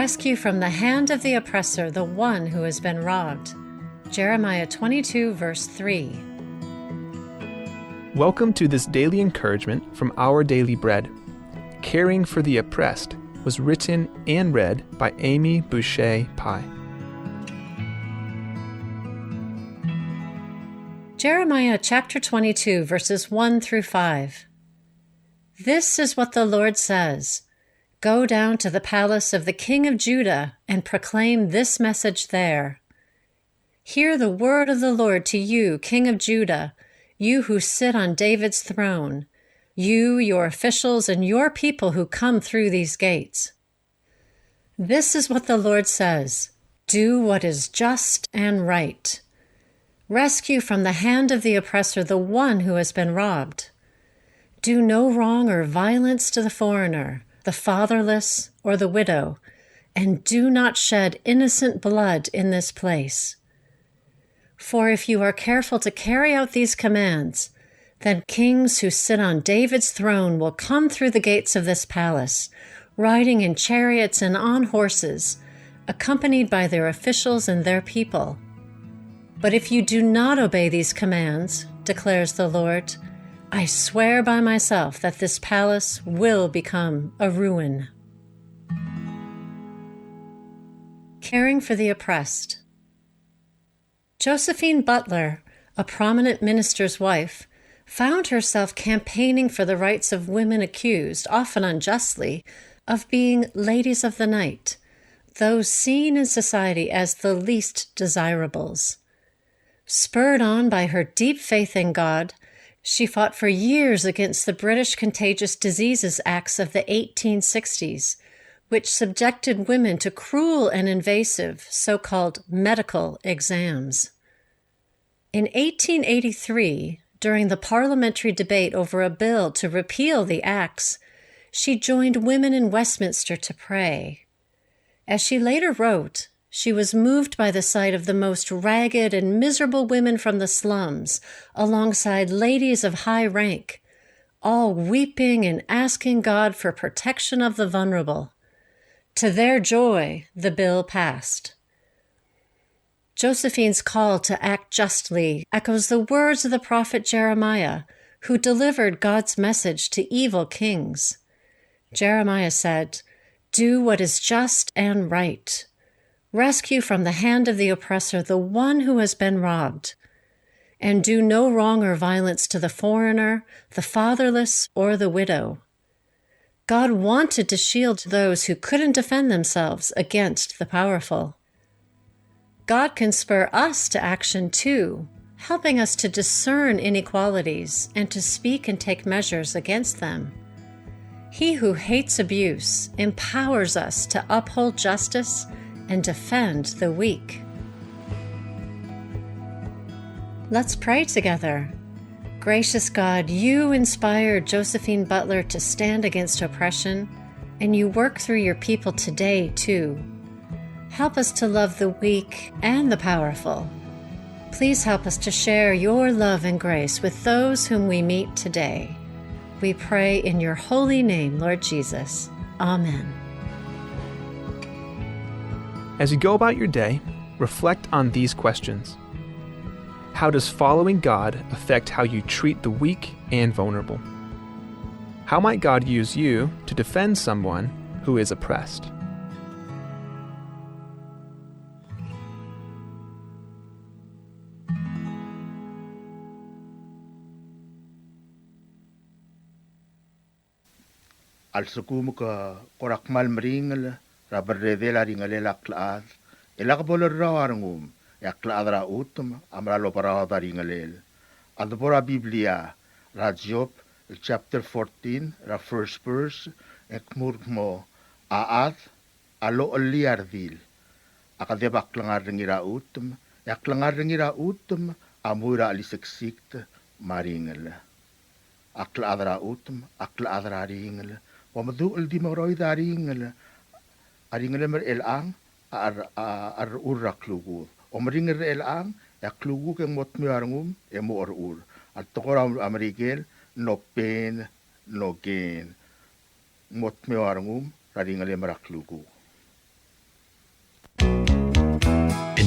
Rescue from the hand of the oppressor the one who has been robbed. Jeremiah 22, verse 3. Welcome to this daily encouragement from Our Daily Bread. Caring for the Oppressed was written and read by Amy Boucher Pye. Jeremiah chapter 22, verses 1 through 5. This is what the Lord says. Go down to the palace of the king of Judah and proclaim this message there. Hear the word of the Lord to you, king of Judah, you who sit on David's throne, you, your officials, and your people who come through these gates. This is what the Lord says. Do what is just and right. Rescue from the hand of the oppressor the one who has been robbed. Do no wrong or violence to the foreigner, the fatherless, or the widow, and do not shed innocent blood in this place. For if you are careful to carry out these commands, then kings who sit on David's throne will come through the gates of this palace, riding in chariots and on horses, accompanied by their officials and their people. But if you do not obey these commands, declares the Lord, I swear by myself that this palace will become a ruin. Caring for the oppressed. Josephine Butler, a prominent minister's wife, found herself campaigning for the rights of women accused, often unjustly, of being ladies of the night, those seen in society as the least desirables. Spurred on by her deep faith in God, she fought for years against the British Contagious Diseases Acts of the 1860s, which subjected women to cruel and invasive so-called medical exams. In 1883, during the parliamentary debate over a bill to repeal the acts, she joined women in Westminster to pray. As she later wrote, she was moved by the sight of the most ragged and miserable women from the slums, alongside ladies of high rank, all weeping and asking God for protection of the vulnerable. To their joy, the bill passed. Josephine's call to act justly echoes the words of the prophet Jeremiah, who delivered God's message to evil kings. Jeremiah said, "Do what is just and right. Rescue from the hand of the oppressor the one who has been robbed. And do no wrong or violence to the foreigner, the fatherless, or the widow." God wanted to shield those who couldn't defend themselves against the powerful. God can spur us to action too, helping us to discern inequalities and to speak and take measures against them. He who hates abuse empowers us to uphold justice and defend the weak. Let's pray together. Gracious God, you inspired Josephine Butler to stand against oppression, and you work through your people today, too. Help us to love the weak and the powerful. Please help us to share your love and grace with those whom we meet today. We pray in your holy name, Lord Jesus. Amen. As you go about your day, reflect on these questions. How does following God affect how you treat the weak and vulnerable? How might God use you to defend someone who is oppressed? Al-sukumu ka korakmal meringal rabarredela ringal laklaad elakbolor rawarngum yaklaad ra utum amra loparada ringalel adbora Biblia ra Job chapter 14 ra first verse ekmurmo aad alo liardil akadebak langar ringira utum yaklangar ringira utum amura aliseksikt maringal akla adra utum akla adra ringal Wamadu uldi maroy daringal aringal mer elang ar urra klugu omringal elang ya klugu ke mot miarngum e mo ur at tokora amerigel no pain no gain mot miarngum raringal mer klugu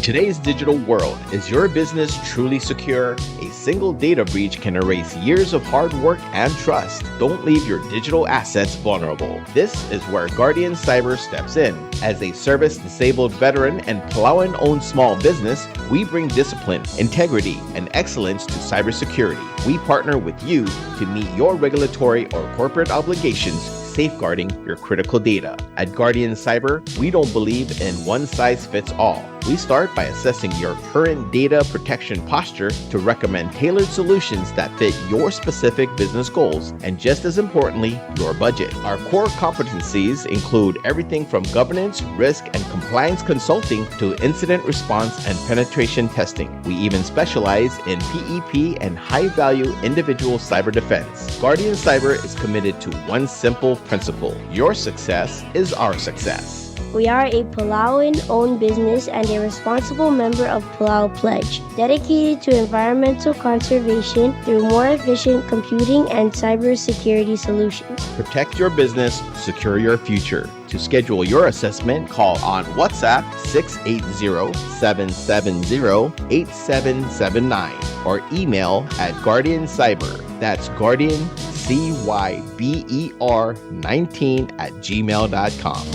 today's digital world, is your business truly secure? A single data breach can erase years of hard work and trust. Don't leave your digital assets vulnerable. This is where Guardian Cyber steps in. As a service-disabled veteran and Palauan-owned small business, we bring discipline, integrity, and excellence to cybersecurity. We partner with you to meet your regulatory or corporate obligations, safeguarding your critical data. At Guardian Cyber, we don't believe in one-size-fits-all. We start by assessing your current data protection posture to recommend tailored solutions that fit your specific business goals and, just as importantly, your budget. Our core competencies include everything from governance, risk, and compliance consulting to incident response and penetration testing. We even specialize in PEP and high-value individual cyber defense. Guardian Cyber is committed to one simple principle: your success is our success. We are a Palauan-owned business and a responsible member of Palau Pledge, dedicated to environmental conservation through more efficient computing and cybersecurity solutions. Protect your business, secure your future. To schedule your assessment, call on WhatsApp 680-770-8779 or email at Guardian Cyber. That's Guardian, CYBER 19@gmail.com.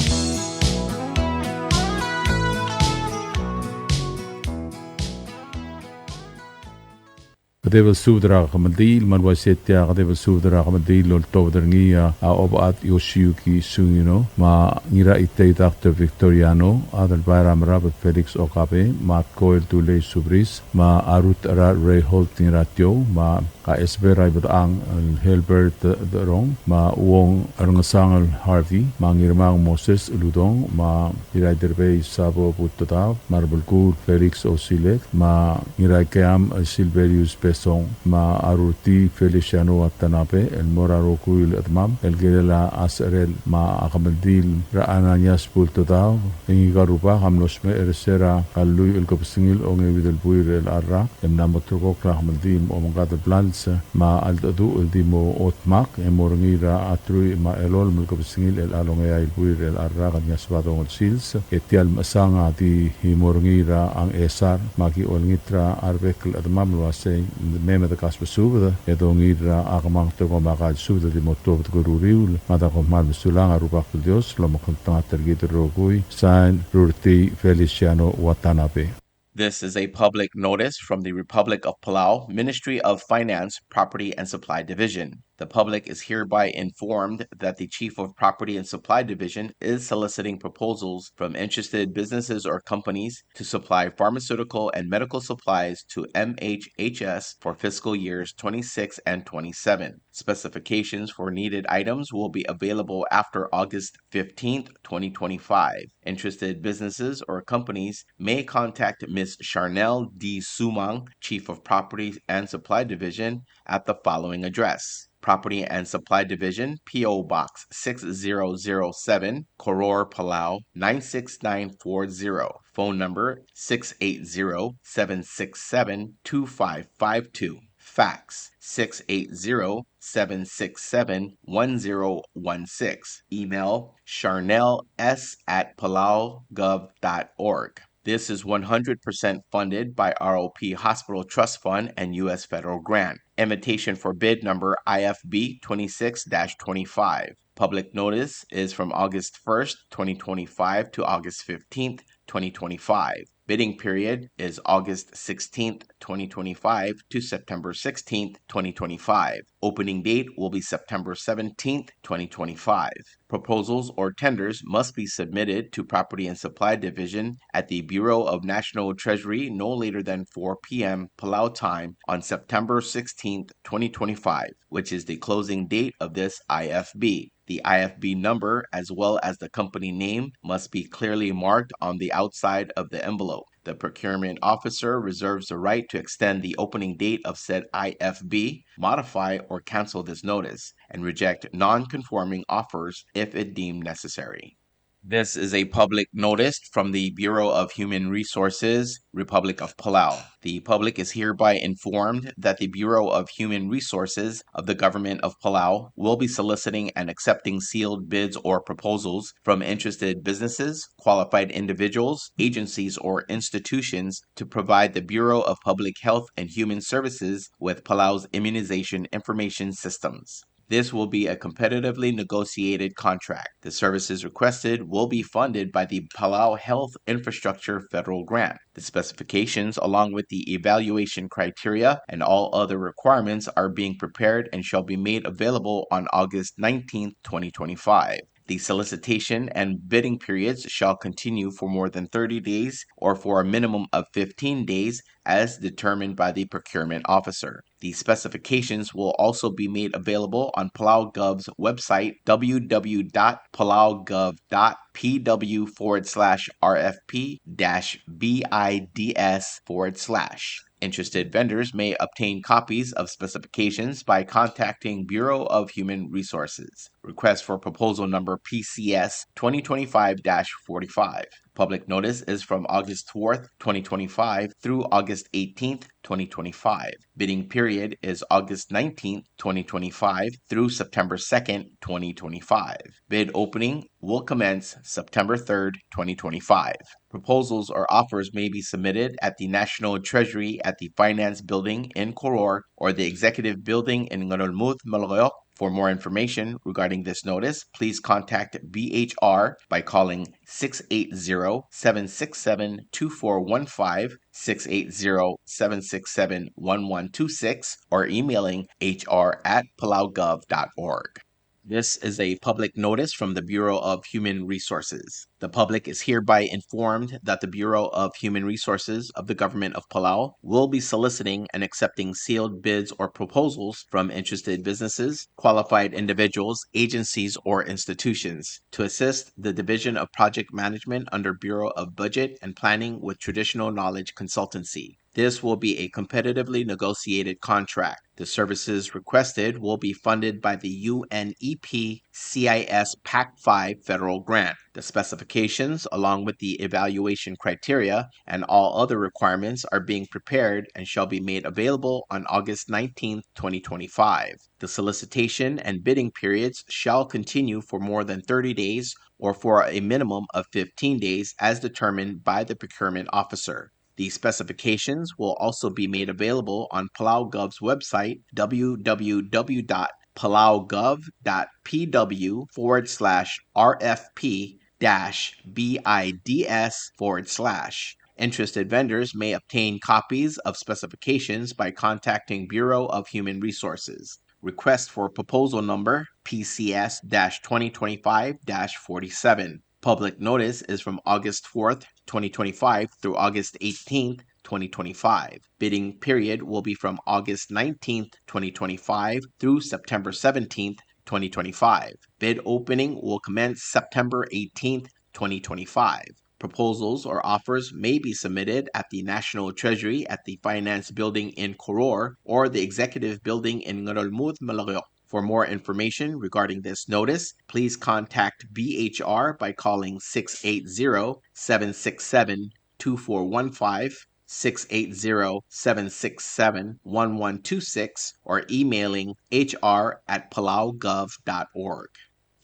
Kadeva sudra kamadil manwa setya kadeva sudra kamadil ol towderngia a obat Yoshiyuki Sungino ma ngira ite Dr. Victoriano adal bayram Robert Felix Okabe ma Koel Tule Subris ma Arut Ara Ray Holt Niratio ma ka Esbera ang Helbert Rong ma Wong Arngasangal Harvey ma ngirmang Moses Ludong ma ngira derbe Sabo Putotaw Marbulkur Felix Osilek ma ngira Kayam Silverius Pesong ma Aruti Feliciano Watanabe El Moraroku Il Atmam El Gerela Asrel ma Akamaldil Raananyas Pultotaw Ingigarupa Hamlosme Eresera Kalui El Kopsingil Onge Videl Buir El Arra Em Namotrokok Rahmaldim Omangata Plans ma Aldadu El Dimo Otmak Emorangira Atrui ma Elol Mulkopsingil El Alongea El Buir El Arra Kanyas Batong El Sils Etial Masanga di Himorangira Ang Esar Maki Olngitra Arbekel Atmam Luase meme de kasbesubde edongir agamang to maka subde di moto gururiul mata ko mal sulang arupak Dios lo makonta tergit rogui San Rurti Feliciano Watanabe. This is a public notice from the Republic of Palau, Ministry of Finance, Property and Supply Division. The public is hereby informed that the Chief of Property and Supply Division is soliciting proposals from interested businesses or companies to supply pharmaceutical and medical supplies to MHHS for fiscal years 26 and 27. Specifications for needed items will be available after August 15th, 2025. Interested businesses or companies may contact Ms. Charnel D. Sumang, Chief of Property and Supply Division, at the following address: Property and Supply Division, P.O. Box 6007, Koror, Palau 96940. Phone number 680-767-2552. Fax 680-767-1016. Email charnels@palaugov.org. This is 100% funded by ROP Hospital Trust Fund and U.S. Federal Grant. Invitation for bid number IFB 26-25. Public notice is from August 1st, 2025 to August 15th, 2025. Bidding period is August 16th, 2025 to September 16th, 2025. Opening date will be September 17th, 2025. Proposals or tenders must be submitted to Property and Supply Division at the Bureau of National Treasury no later than 4 p.m. Palau time on September 16th, 2025, which is the closing date of this IFB. The IFB number, as well as the company name, must be clearly marked on the outside of the envelope. The procurement officer reserves the right to extend the opening date of said IFB, modify or cancel this notice, and reject non-conforming offers if it deemed necessary. This is a public notice from the Bureau of Human Resources, Republic of Palau. The public is hereby informed that the Bureau of Human Resources of the Government of Palau will be soliciting and accepting sealed bids or proposals from interested businesses, qualified individuals, agencies, or institutions to provide the Bureau of Public Health and Human Services with Palau's immunization information systems. This will be a competitively negotiated contract. The services requested will be funded by the Palau Health Infrastructure Federal Grant. The specifications, along with the evaluation criteria and all other requirements, are being prepared and shall be made available on August 19, 2025. The solicitation and bidding periods shall continue for more than 30 days or for a minimum of 15 days as determined by the procurement officer. The specifications will also be made available on Palau Gov's website, www.palaugov.pw/RFP-BIDS/. Interested vendors may obtain copies of specifications by contacting Bureau of Human Resources. Request for proposal number PCS 2025-45. Public notice is from August 4th, 2025 through August 18th, 2025. Bidding period is August 19th, 2025 through September 2nd, 2025. Bid opening will commence September 3rd, 2025. Proposals or offers may be submitted at the National Treasury at the Finance Building in Koror or the Executive Building in Ngarulmuth, Malagoyok. For more information regarding this notice, please contact BHR by calling 680-767-2415, 680-767-1126, or emailing hr@palaugov.org. This is a public notice from the Bureau of Human Resources. The public is hereby informed that the Bureau of Human Resources of the Government of Palau will be soliciting and accepting sealed bids or proposals from interested businesses, qualified individuals, agencies, or institutions to assist the Division of Project Management under Bureau of Budget and Planning with Traditional Knowledge Consultancy. This will be a competitively negotiated contract. The services requested will be funded by the UNEP CIS PAC 5 federal grant. The specifications, along with the evaluation criteria and all other requirements, are being prepared and shall be made available on August 19, 2025. The solicitation and bidding periods shall continue for more than 30 days or for a minimum of 15 days as determined by the procurement officer. These specifications will also be made available on Palau Gov's website, www.palaugov.pw/RFP-BIDS/. Interested vendors may obtain copies of specifications by contacting Bureau of Human Resources. Request for proposal number PCS-2025-47. Public notice is from August 4th, 2025 through August 18th, 2025. Bidding period will be from August 19th, 2025 through September 17th, 2025. Bid opening will commence September 18th, 2025. Proposals or offers may be submitted at the National Treasury at the Finance Building in Koror or the Executive Building in Ngarulmuth, Malagoyok. For more information regarding this notice, please contact BHR by calling 680-767-2415, 680-767-1126, or emailing hr@palaugov.org.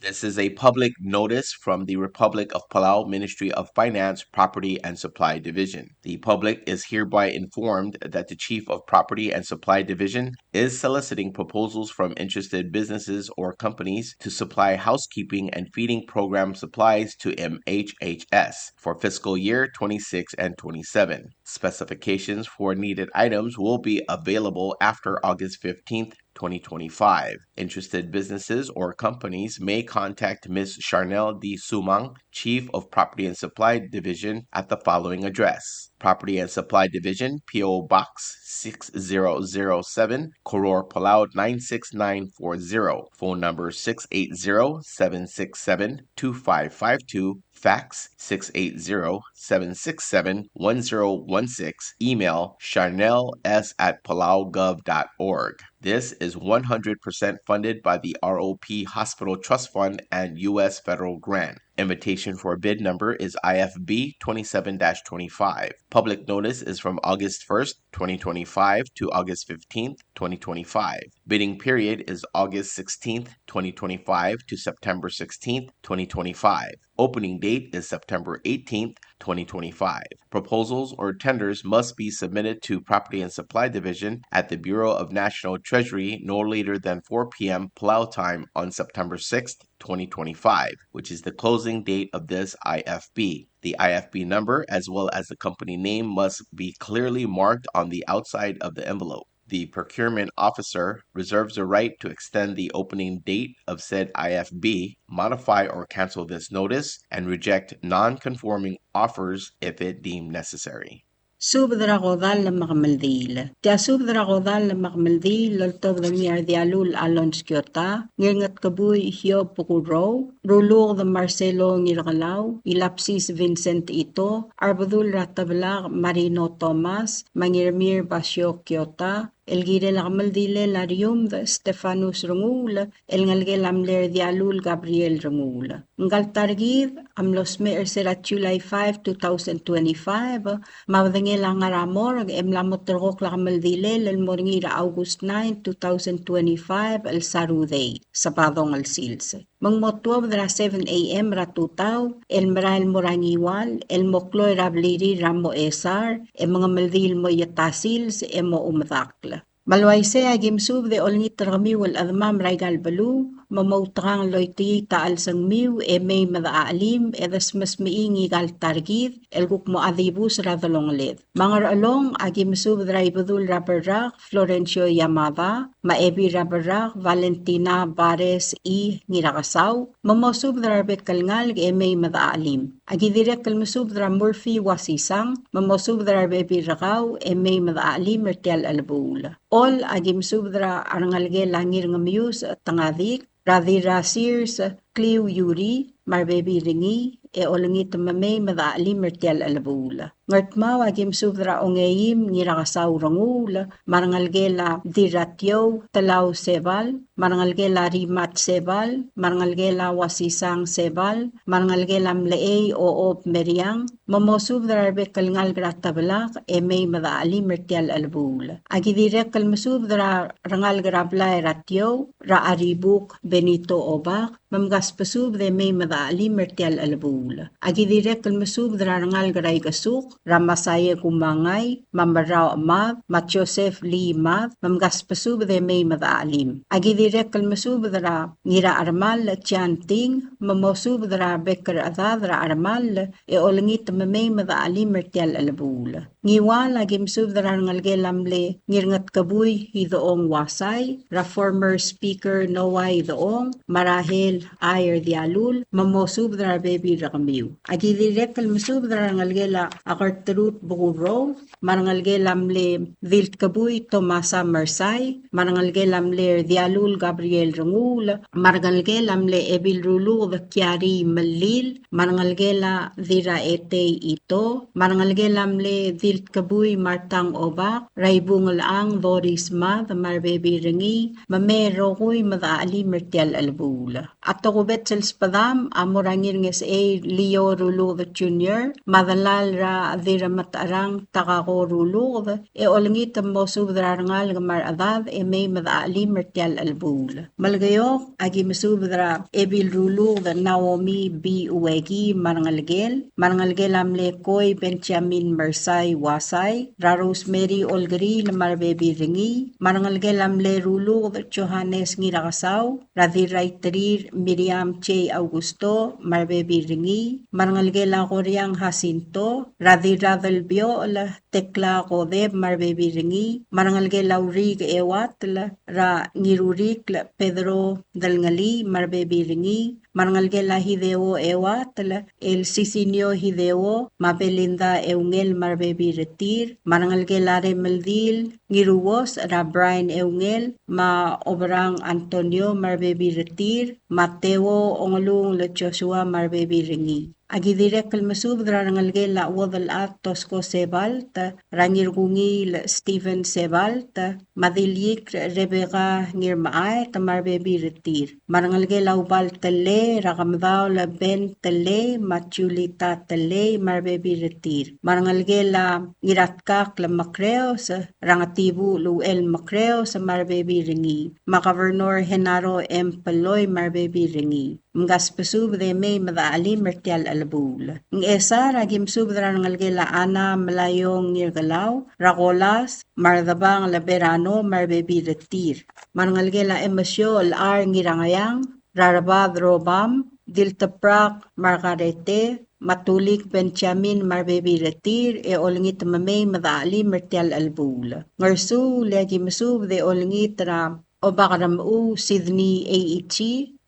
This is a public notice from the Republic of Palau Ministry of Finance, Property and Supply Division. The public is hereby informed that the Chief of Property and Supply Division is soliciting proposals from interested businesses or companies to supply housekeeping and feeding program supplies to MHHS for fiscal year 26 and 27. Specifications for needed items will be available after August 15th, 2025. Interested businesses or companies may contact Ms. Charnel D. Sumang, Chief of Property and Supply Division, at the following address: Property and Supply Division, P.O. Box 6007, Koror, Palau 96940. Phone number 680-767-2552. Fax 680-767-1016. Email charnels@palaugov.org. This is 100% funded by the ROP Hospital Trust Fund and U.S. federal grant. Invitation for bid number is IFB 27-25. Public notice is from August 1st, 2025 to August 15th, 2025. Bidding period is August 16th, 2025 to September 16th, 2025. Opening date is September 18th, 2025. Proposals or tenders must be submitted to Property and Supply Division at the Bureau of National Treasury no later than 4 p.m. Palau time on September 6th, 2025, which is the closing date of this IFB. The IFB number as well as the company name must be clearly marked on the outside of the envelope. The procurement officer reserves the right to extend the opening date of said IFB, modify or cancel this notice, and reject non-conforming offers if it deemed necessary. Subdragodal makmaldil. Tia subdragodal makmaldil loltog the near the alul alons kyota, ngingat kabuy hio pukuro, rulog the Marcelo ngirgalaw, ilapsis Vincent ito, arbadul ratablag Marino Thomas, mangirmir basyo kyota, el gire lakmaldile larium the Stefanus Rungula, el ngalge lamler dialul Gabriel Rungula. Ngal targid am los meer sera July 5, 2025, mawdenge langaramor em lamotrok lakmaldile el moringira August 9, 2025 el Saruday, sabadong al silse. Mangmotuab dra 7 a.m. ratutaw, el mara el morangiwal, el moklo erabliri ramo esar, el mga maldil mo yatasil se emo umdakla. Malwaise agim sub de olnit ramiwal admam raigal balu, mamautrang loyti taal sang miw may madaalim edas mas miingi gal targid el guk mo adibus radalong led. Mangar along agim sub draibadul rabarak Florencio Yamada, maebi rabarak Valentina Bares ngirakasaw, mamosub drabek kalngal may madaalim. Agidirek kalmusub dra Murphy Wasisang, mamosub drabe birakaw may madaalim mertial albula. All agim subdra arangalge langir ngamius tangadik, radira sears, kliw yuri, marbebi ringi, olangit mamay madaalim mertial albula. Ngartmaw agim subdra ongeyim ngirakasaw rangula, marangalgela diratyo, talaw sebal, marangalgela rimat sebal, marangalgela wasisang sebal, marangalgela mleey oob meriang, mamosubdra arbe kalngal gratabalak, may madaalim mertial albula. Agidirek kalmasubdra rangal grabla eratyo, ra aribuk Benito Obak, mamgaspasub de may madaalim mertial albula. Agidirek kalmasubdra rangal garay gasuk, Ramasaye Kumangay, Mamaraw Amad, Matjosef Lee Mad, Mamgaspasub de may madaalim. Agidirek kalmasubdra ngira armal chanting, mamosubdra bekar adadra armal, olangit may madaalim mertial albula. Ngiwal agim subdra ngalge lamle ngirngat kabuy hidoong wasay, ra former speaker Noah hidoong, marahil ayer dialul, mamosubdra baby rakamiw. Agidirek kalmasubdra ngalge la akartrut bukuro, marangalge lamle vilt kabuy Tomasa Mersay, marangalge lamle dialul Gabriel Rungul, marangalge lamle ebil rulu the Kiari Malil, marangalge la dira ete ito, marangalge lamle vilt kabuy Martang Obak, raibungal ang Doris Mad, marbebi ringi, mamero ko'y madaali mertial albula. At takubet sa spadam, amorangir nges Leo Rulu the Junior, madalal ra dira matarang takako Rulu, olangit ang mosubdra ngal gamar adad, may madaali mertial albula. Malgayok, agi masubdra ebil Rulu the Naomi B. Uwegi, marangalgel amle ko'y Benjamin Mersay Wasay, ra Rosemary Olgari na marbebi ringi, marangalgel amle Rulu the Johannes ngirakasaw, ra di Raitrir Miriam Che Augusto, marbebi ringi, marangalgel Koreang Jacinto, ra di Radalbio la Tekla Kodeb marbebi ringi, marangalgel Laurig Ewat la ra ngirurik la Pedro Dalngali marbebi ringi, marangalgel Hideo Ewat la El Sisinio Hideo, Mabelinda Eungel marbebi retir, marangalgel Are Meldil, ngiruwos ra Brian Eungel, ma Obrang Antonio marbebi retir, Mateo Onglung la Joshua marbebi ringi. Agidire kalmasub rangalgela wadal at tosko sebalt, rangirgungi Stephen sebalt, madilik rebega ngirmaay tamarbebi retir. Marangalgela ubal tele, rakamdao la ben tele, machulita tele, marbebi retir. Marangalgela ngiratkak la makreos, rangatibu luel makreos, marbebi ringi. Makavernor henaro empaloy marbebi ringi. Mga spesub de may madaali mertial alabul. Ng esa ragim subdran ngalgela ana malayong nirgalaw, rakolas, mardabang laberano marbebi retir. Marngalgela emasyo ar ngirangayang, rarabad robam, diltaprak margarete, matulik Benjamin marbebi retir, e olingit mamay madaali mertial albul. Ngarsu lagi masub de olingit ra Obakaramu, Sydney A.E.T.,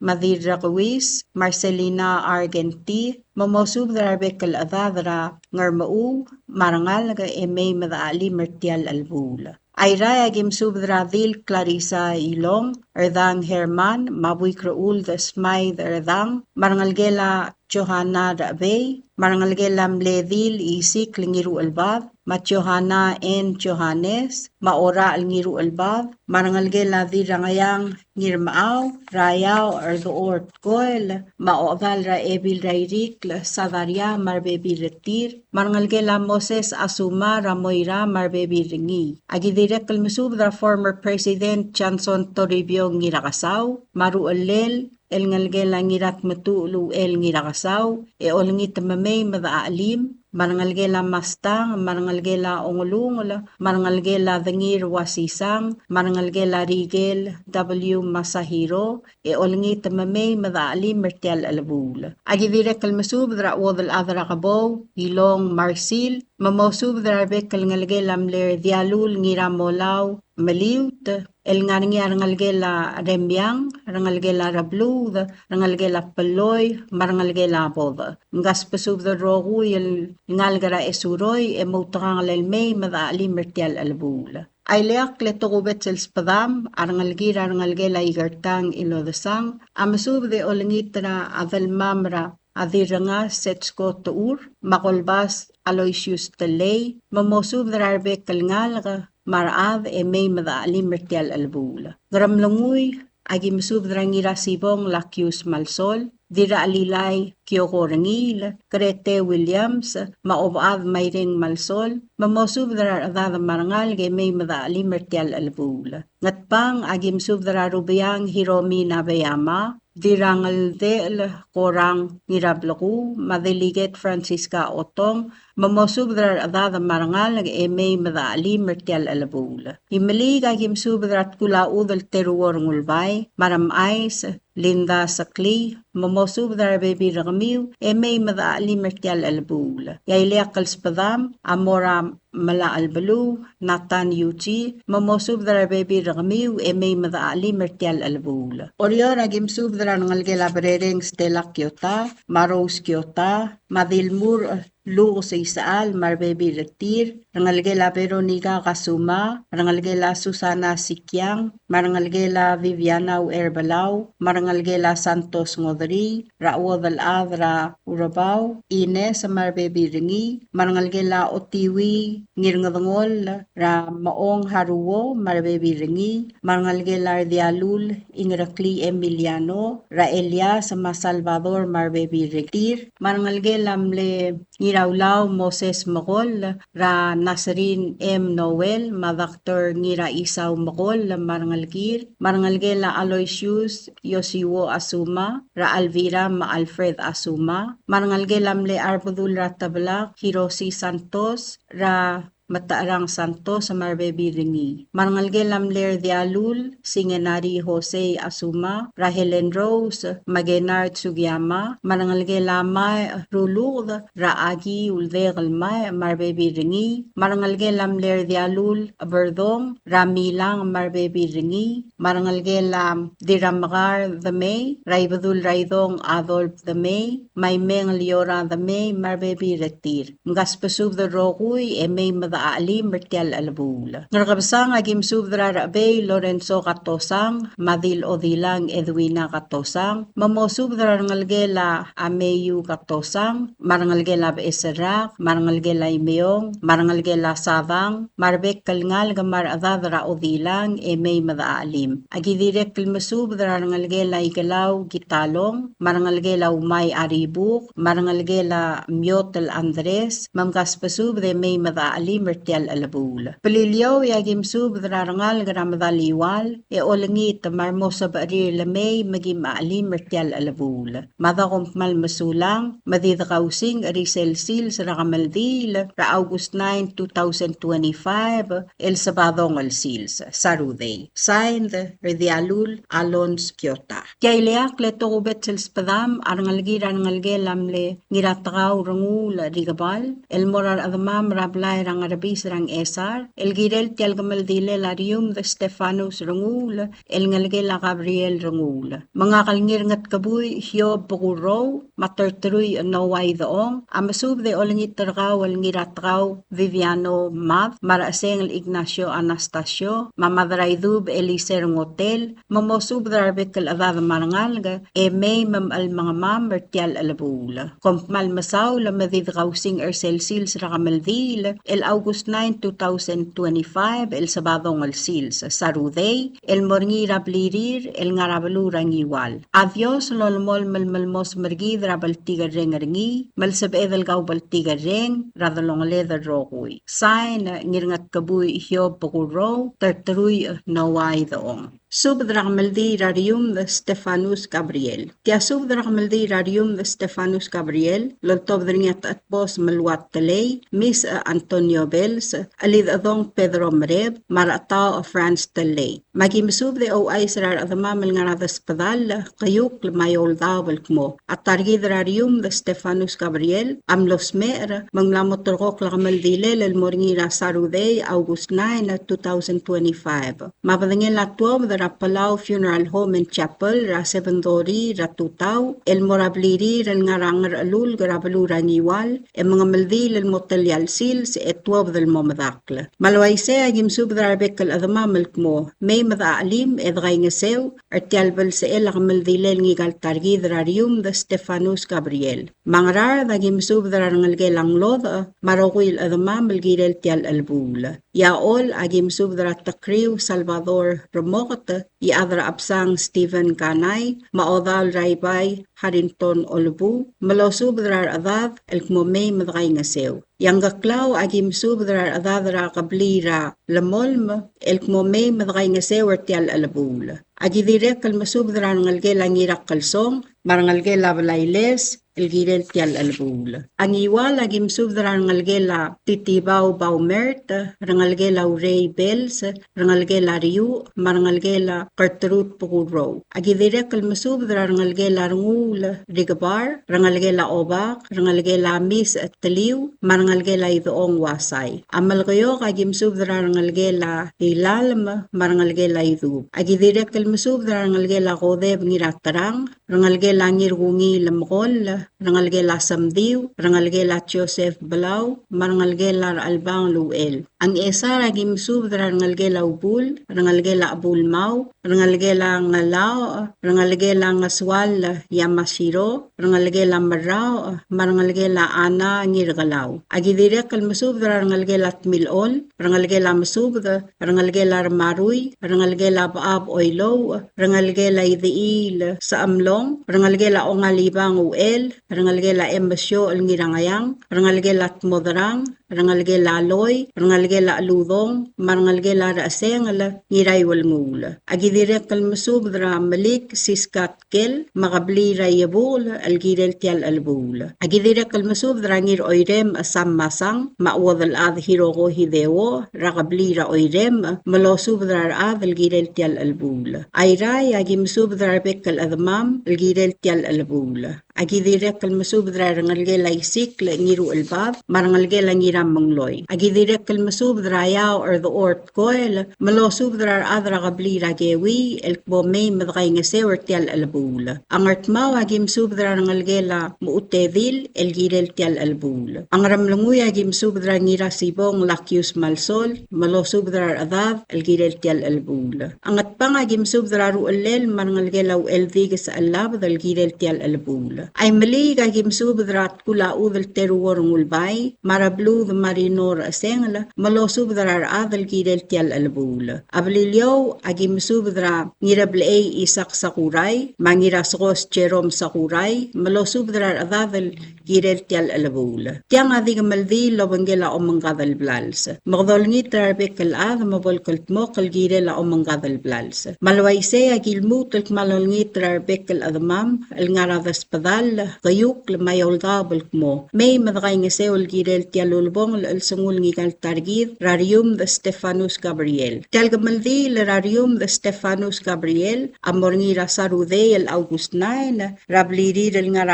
Madira Ruiz, Marcelina Argenti, Mamosub Darabek Al-Adadra, Ngarmau, Marangal, Emay Madaali Mertial Albul. Ayra agim subdradil Clarissa Ilong, Erdang Herman, Mabuy Kraul Desmay Erdang, Marangalgela Johanna Rabey, Marangalgela Mledil Isik Lingiru Albab, Matjohanna N. Johannes, Maora Lingiru Albab, Marangalgela Dirangayang Nirmaaw, Rayaw Erdoort Goel, Maoval Raebil Rairik, Savaria Marbebi Retir, Marangalgela Moses Asuma Ramoira Marbebi Ringi. Agidirek Kalmusub the former President Johnson Toribio Ngirakasaw, Maru Alel, el ngalgela ngirat matulu el ngirakasaw, e olngit mamay madaalim, marangalgela mastang, marangalgela ongulungula, marangalgela dangir wasisang, marangalgela rigel W. Masahiro, e olngit mamay madaalim mertial alabul. Agidirek kalmasub dra wadal adra kabaw, ilong marsil, mamosub dra bekal ngalgela mler dialul ngiramolaw, maliut, el ngalgela remyang, rangalgela rablud, rangalgela paloy, marangalgela boda. Ngas pasub the rogu el ngalgara esuroy e mautangal el may madaali mertial albul. Aileak letogubet sel spadam, arangalgira rangalgela igartang ilodasang, amasub de olangitra adal mamra adiranga setsko tuur, makolbas Aloysius Talay, mamosub dararbe kalngalga, Maraad e may madaali mertial albul. Gramlanguy, agi masub drangira sibong Lakius Malsol, dira alilay Kyoko Rangil, Krete Williams, maobaad mayring Malsol, mamosub daradada marangal ge may madaali mertial albul. Ngatpang agi masub dararubiyang Hiromi Nabayama, dirangal del korang ngirablaku, madiliget Francisca Otong, mamosub daradada marangal ge may madaali mertial albul. Himali agim subdrat kula udal teruor ngulbay, maram ais, Linda Sakli, mamosub darbebi ragmiw, e may madaali mertial albul. Yailea kalspadam, amora mala albalu, Nathan Yuchi, mamosub darbebi ragmiw, e may madaali mertial albul. Orior agim subdran ngalgela berering Stella Kyota, Maros Kyota, Madilmur Lugo sa isaal, marbebi retir, rangalgela Veronica Kasuma, rangalgela Susana Sikyang, marangalgela Viviana Uerbalaw, marangalgela Santos Ngodri, Rawo Daladra Urabaw, Ines marbebi ringi, marangalgela Otiwi Ngirngangol, ra Maong Haruwo, marbebi ringi, marangalgela Dialul Ingrakli Emiliano, ra Elias Salvador marbebi retir, marangalgela Mle Ngiraulaw Moses Magol, ra Nasrin M. Noel, Madaktor Ngira Isaw Magol, Marangalgir, Marangalgela Aloysius Yosiwo Asuma, ra Alvira Ma Alfred Asuma, Marangalgela Mle Arbudul Ratablak, Hiroshi Santos, ra Mataarang Santos sa marbebi ringi. Marangalgelam ler dialul, Singenari Jose Asuma, Rahelen Rose, Magenard Sugiyama, Marangalgelama Rulud, Raagi Uldegalma, marbebi ringi. Marangalgelam ler dialul, Berdong, Ramilang marbebi ringi. Marangalgelam Diramagar the May, Raibadul Raidong Adolf the May, Maymeng Liora the May, marbebi retir. Ngaspasub the Rogui, e may madaalim mertial alabul. Ngarkabsang agim subdra rabe Lorenzo katosang, madil odilang Edwina katosang, mamo subdra ngalgela ameyu katosang, marangalgela beserak, marangalgela imeong, marangalgela savang, marbek kalngal gamar adadra odilang may madaalim. Agidirek kalmasubdra ngalgela igalaw gitalong, marangalgela umay aribuk, marangalgela myotel Andres, mamkaspasub de may madaalim mertial alabul. Pelilyaw yagim sub drarangal gramadaliwal, olengit marmosa barir lamay magim maalim mertial alabul. Madakompmal masulang, madidakausing ariselsil sa rakamaldil, ra August 9, 2025, El Sabadong al Sils, Saruday. Signed, Redialul Alons Kyoto. Kaileak leto kubet selspadam, arangalgirangalgelamle, ngiratakaw rangul rigabal, el morar adamam rablay rang arabis rang esar, el girel tial gamaldile larium de Stefanus rangul, el ngalgela Gabriel rangul. Mga kalngir ngat kabuy, hio bukuro, matertruy naway doong, amasub de olangit tergaw el ngiratakaw Viviano Mav, maraseng el Ignacio Anastasio, mamadraydub Eliser Ngotel, mamosub darbek el adad marangalga, may mam al mga mam mertial alabula. Kompmal masaw lamadid kausing erselsil sa rakamaldil, el August 9, 2025, el Sabadong al Sils, Saruday, el morngi rablirir, el ngarabalurang iwal. Adios lolmol malmalmos mergid rabaltiga rengaringi, malsabed el gaubaltiga reng, radalong leder rokuy. Sign, ngirngat kabuy hio pokuro, tertruy naway doong. Subdrakamaldi rarium de Stefanus Gabriel. Tia subdrakamaldi rarium de Stefanus Gabriel, loltobdringat at bos malwat talay, Miss Antonio Bells, alid adong Pedro Mareb, maratao of France talay. Magimisub de o aisrar adamamal ngaradas padal, kayuk mayol dawal kmo. At targid rarium de Stefanus Gabriel, amlos mer, manglamotorok lakamaldi lel moringira Saruday, August 9, 2025. Mapadangin latwom ra Palau Funeral Home and Chapel, ra Sebendori, ra Tutaw, el Morabliri, ra ngarangar alul, grabalurang iwal, mga maldil el motalyal sils, etwab del momadakla. Malwayse agim subdrabek al adamamal mo, may madaalim, edgay ngasew, artialbal sa el akamaldilel ngigal targid rarium da Stefanus Gabriel. Mangrar, agim subdrar ngalgelang loda, marokil adamamal girel tial albula. Yaol, agim subdra takriw Salvador Romokot, iadra absang Stephen Kanay, maodal raybay, Harinton Olbu, malosubdrar adad, el kmomay madgay ngasew. Yang gaklaw agim subdrar adadra kablira lamolm, el kmomay madgay ngasew artial alabul. Agidirek al masubdrar ngalgela ngirak kalsong, marangalgela balayles, el girel tial albul. Ang iwal agim subdrar ngalgela titibaw baumert, rangalgela urey bells, rangalgela riu, marangalgela kartrut pukuro. Agidirek al masubdrar ngalgela rangul rigabar, rangalgela obak, rangalgela mis at taliw, marangalgela idoong wasay. Amal kayo agim subdrar ngalgela ilalma, marangalgela idub. Agidirek al masubdrar ngalgela kodeb ngiratarang, rangalgela ngirgungi lamkol, rangalgela samdiw, rangalgela Joseph Balaw, marangalgela albang luel. Ang esar agim subdra rangalgela ubul, rangalgela abul mau, rangalgela ngalaw, rangalgela ngaswal yamashiro, rangalgela marao, marangalgela ana ngirgalaw. Agidirek al masubdra rangalgela tmilol, rangalgela masubda, rangalgela maruy, rangalgela baab oilow, rangalgela idiil sa amlong, rangalgela ongalibang uel, rangalgela embasyo al ngirangayang, rangalgela tmodrang, rangalgela loy, rangalgela aludong, marangalgela raaseng ala ngiraywal ngula. Agidirek al masubdra malik siskat kel, makabli rayabul al girel tial albul. Agidirek al masubdra ngir oirem asam masang, maawad al ad hiroko hidewo, rakabli ra oirem, malosubdra ad al girel tial albul. Ayray agim subdra bek al admam al girel tial albul. Agidirek kalmasubdra rangalgela isik la ngiru albab, marangalgela ngiram mangloy. Agidirek kalmasubdra yaw or the ort koel, malosubdra adra gabli ragewi, elkbo may madgay ngase or tial albul. Ang artmaw agim subdra rangalgela muutedil, elgirel tial albul. Ang ramlanguy agim subdra ngira sibong lakyus malsol, malosubdra adab, elgirel tial albul. Ang atpang agim subdra ru'alel, marangalgela elvigas alab, elgirel tial albul. Ay mali agim subdra kula udal teruwar ngulbay, marablu the marinor asengla, malosubdra adal girel tial albul. Ablilyaw agim subdra ngirablay isak sakuray, mangirasgos cherom sakuray, malosubdra adal girel tial albul. Tiang adig maldi lobanggela omangadal blals. Magdolngit rarbek kalad mabol kaltmo kalgirela omangadal blals. Malwayse agilmut malolngit rarbek kaladmam, alngaradas padal gayuk mayolga bulkmo. May madagay ngase girel tialulbong alsangul ngigal targid rarium the Stefanus Gabriel. Tialgamaldi rarium the Stefanus Gabriel amorngira sarude el August 9 rabliri del ngar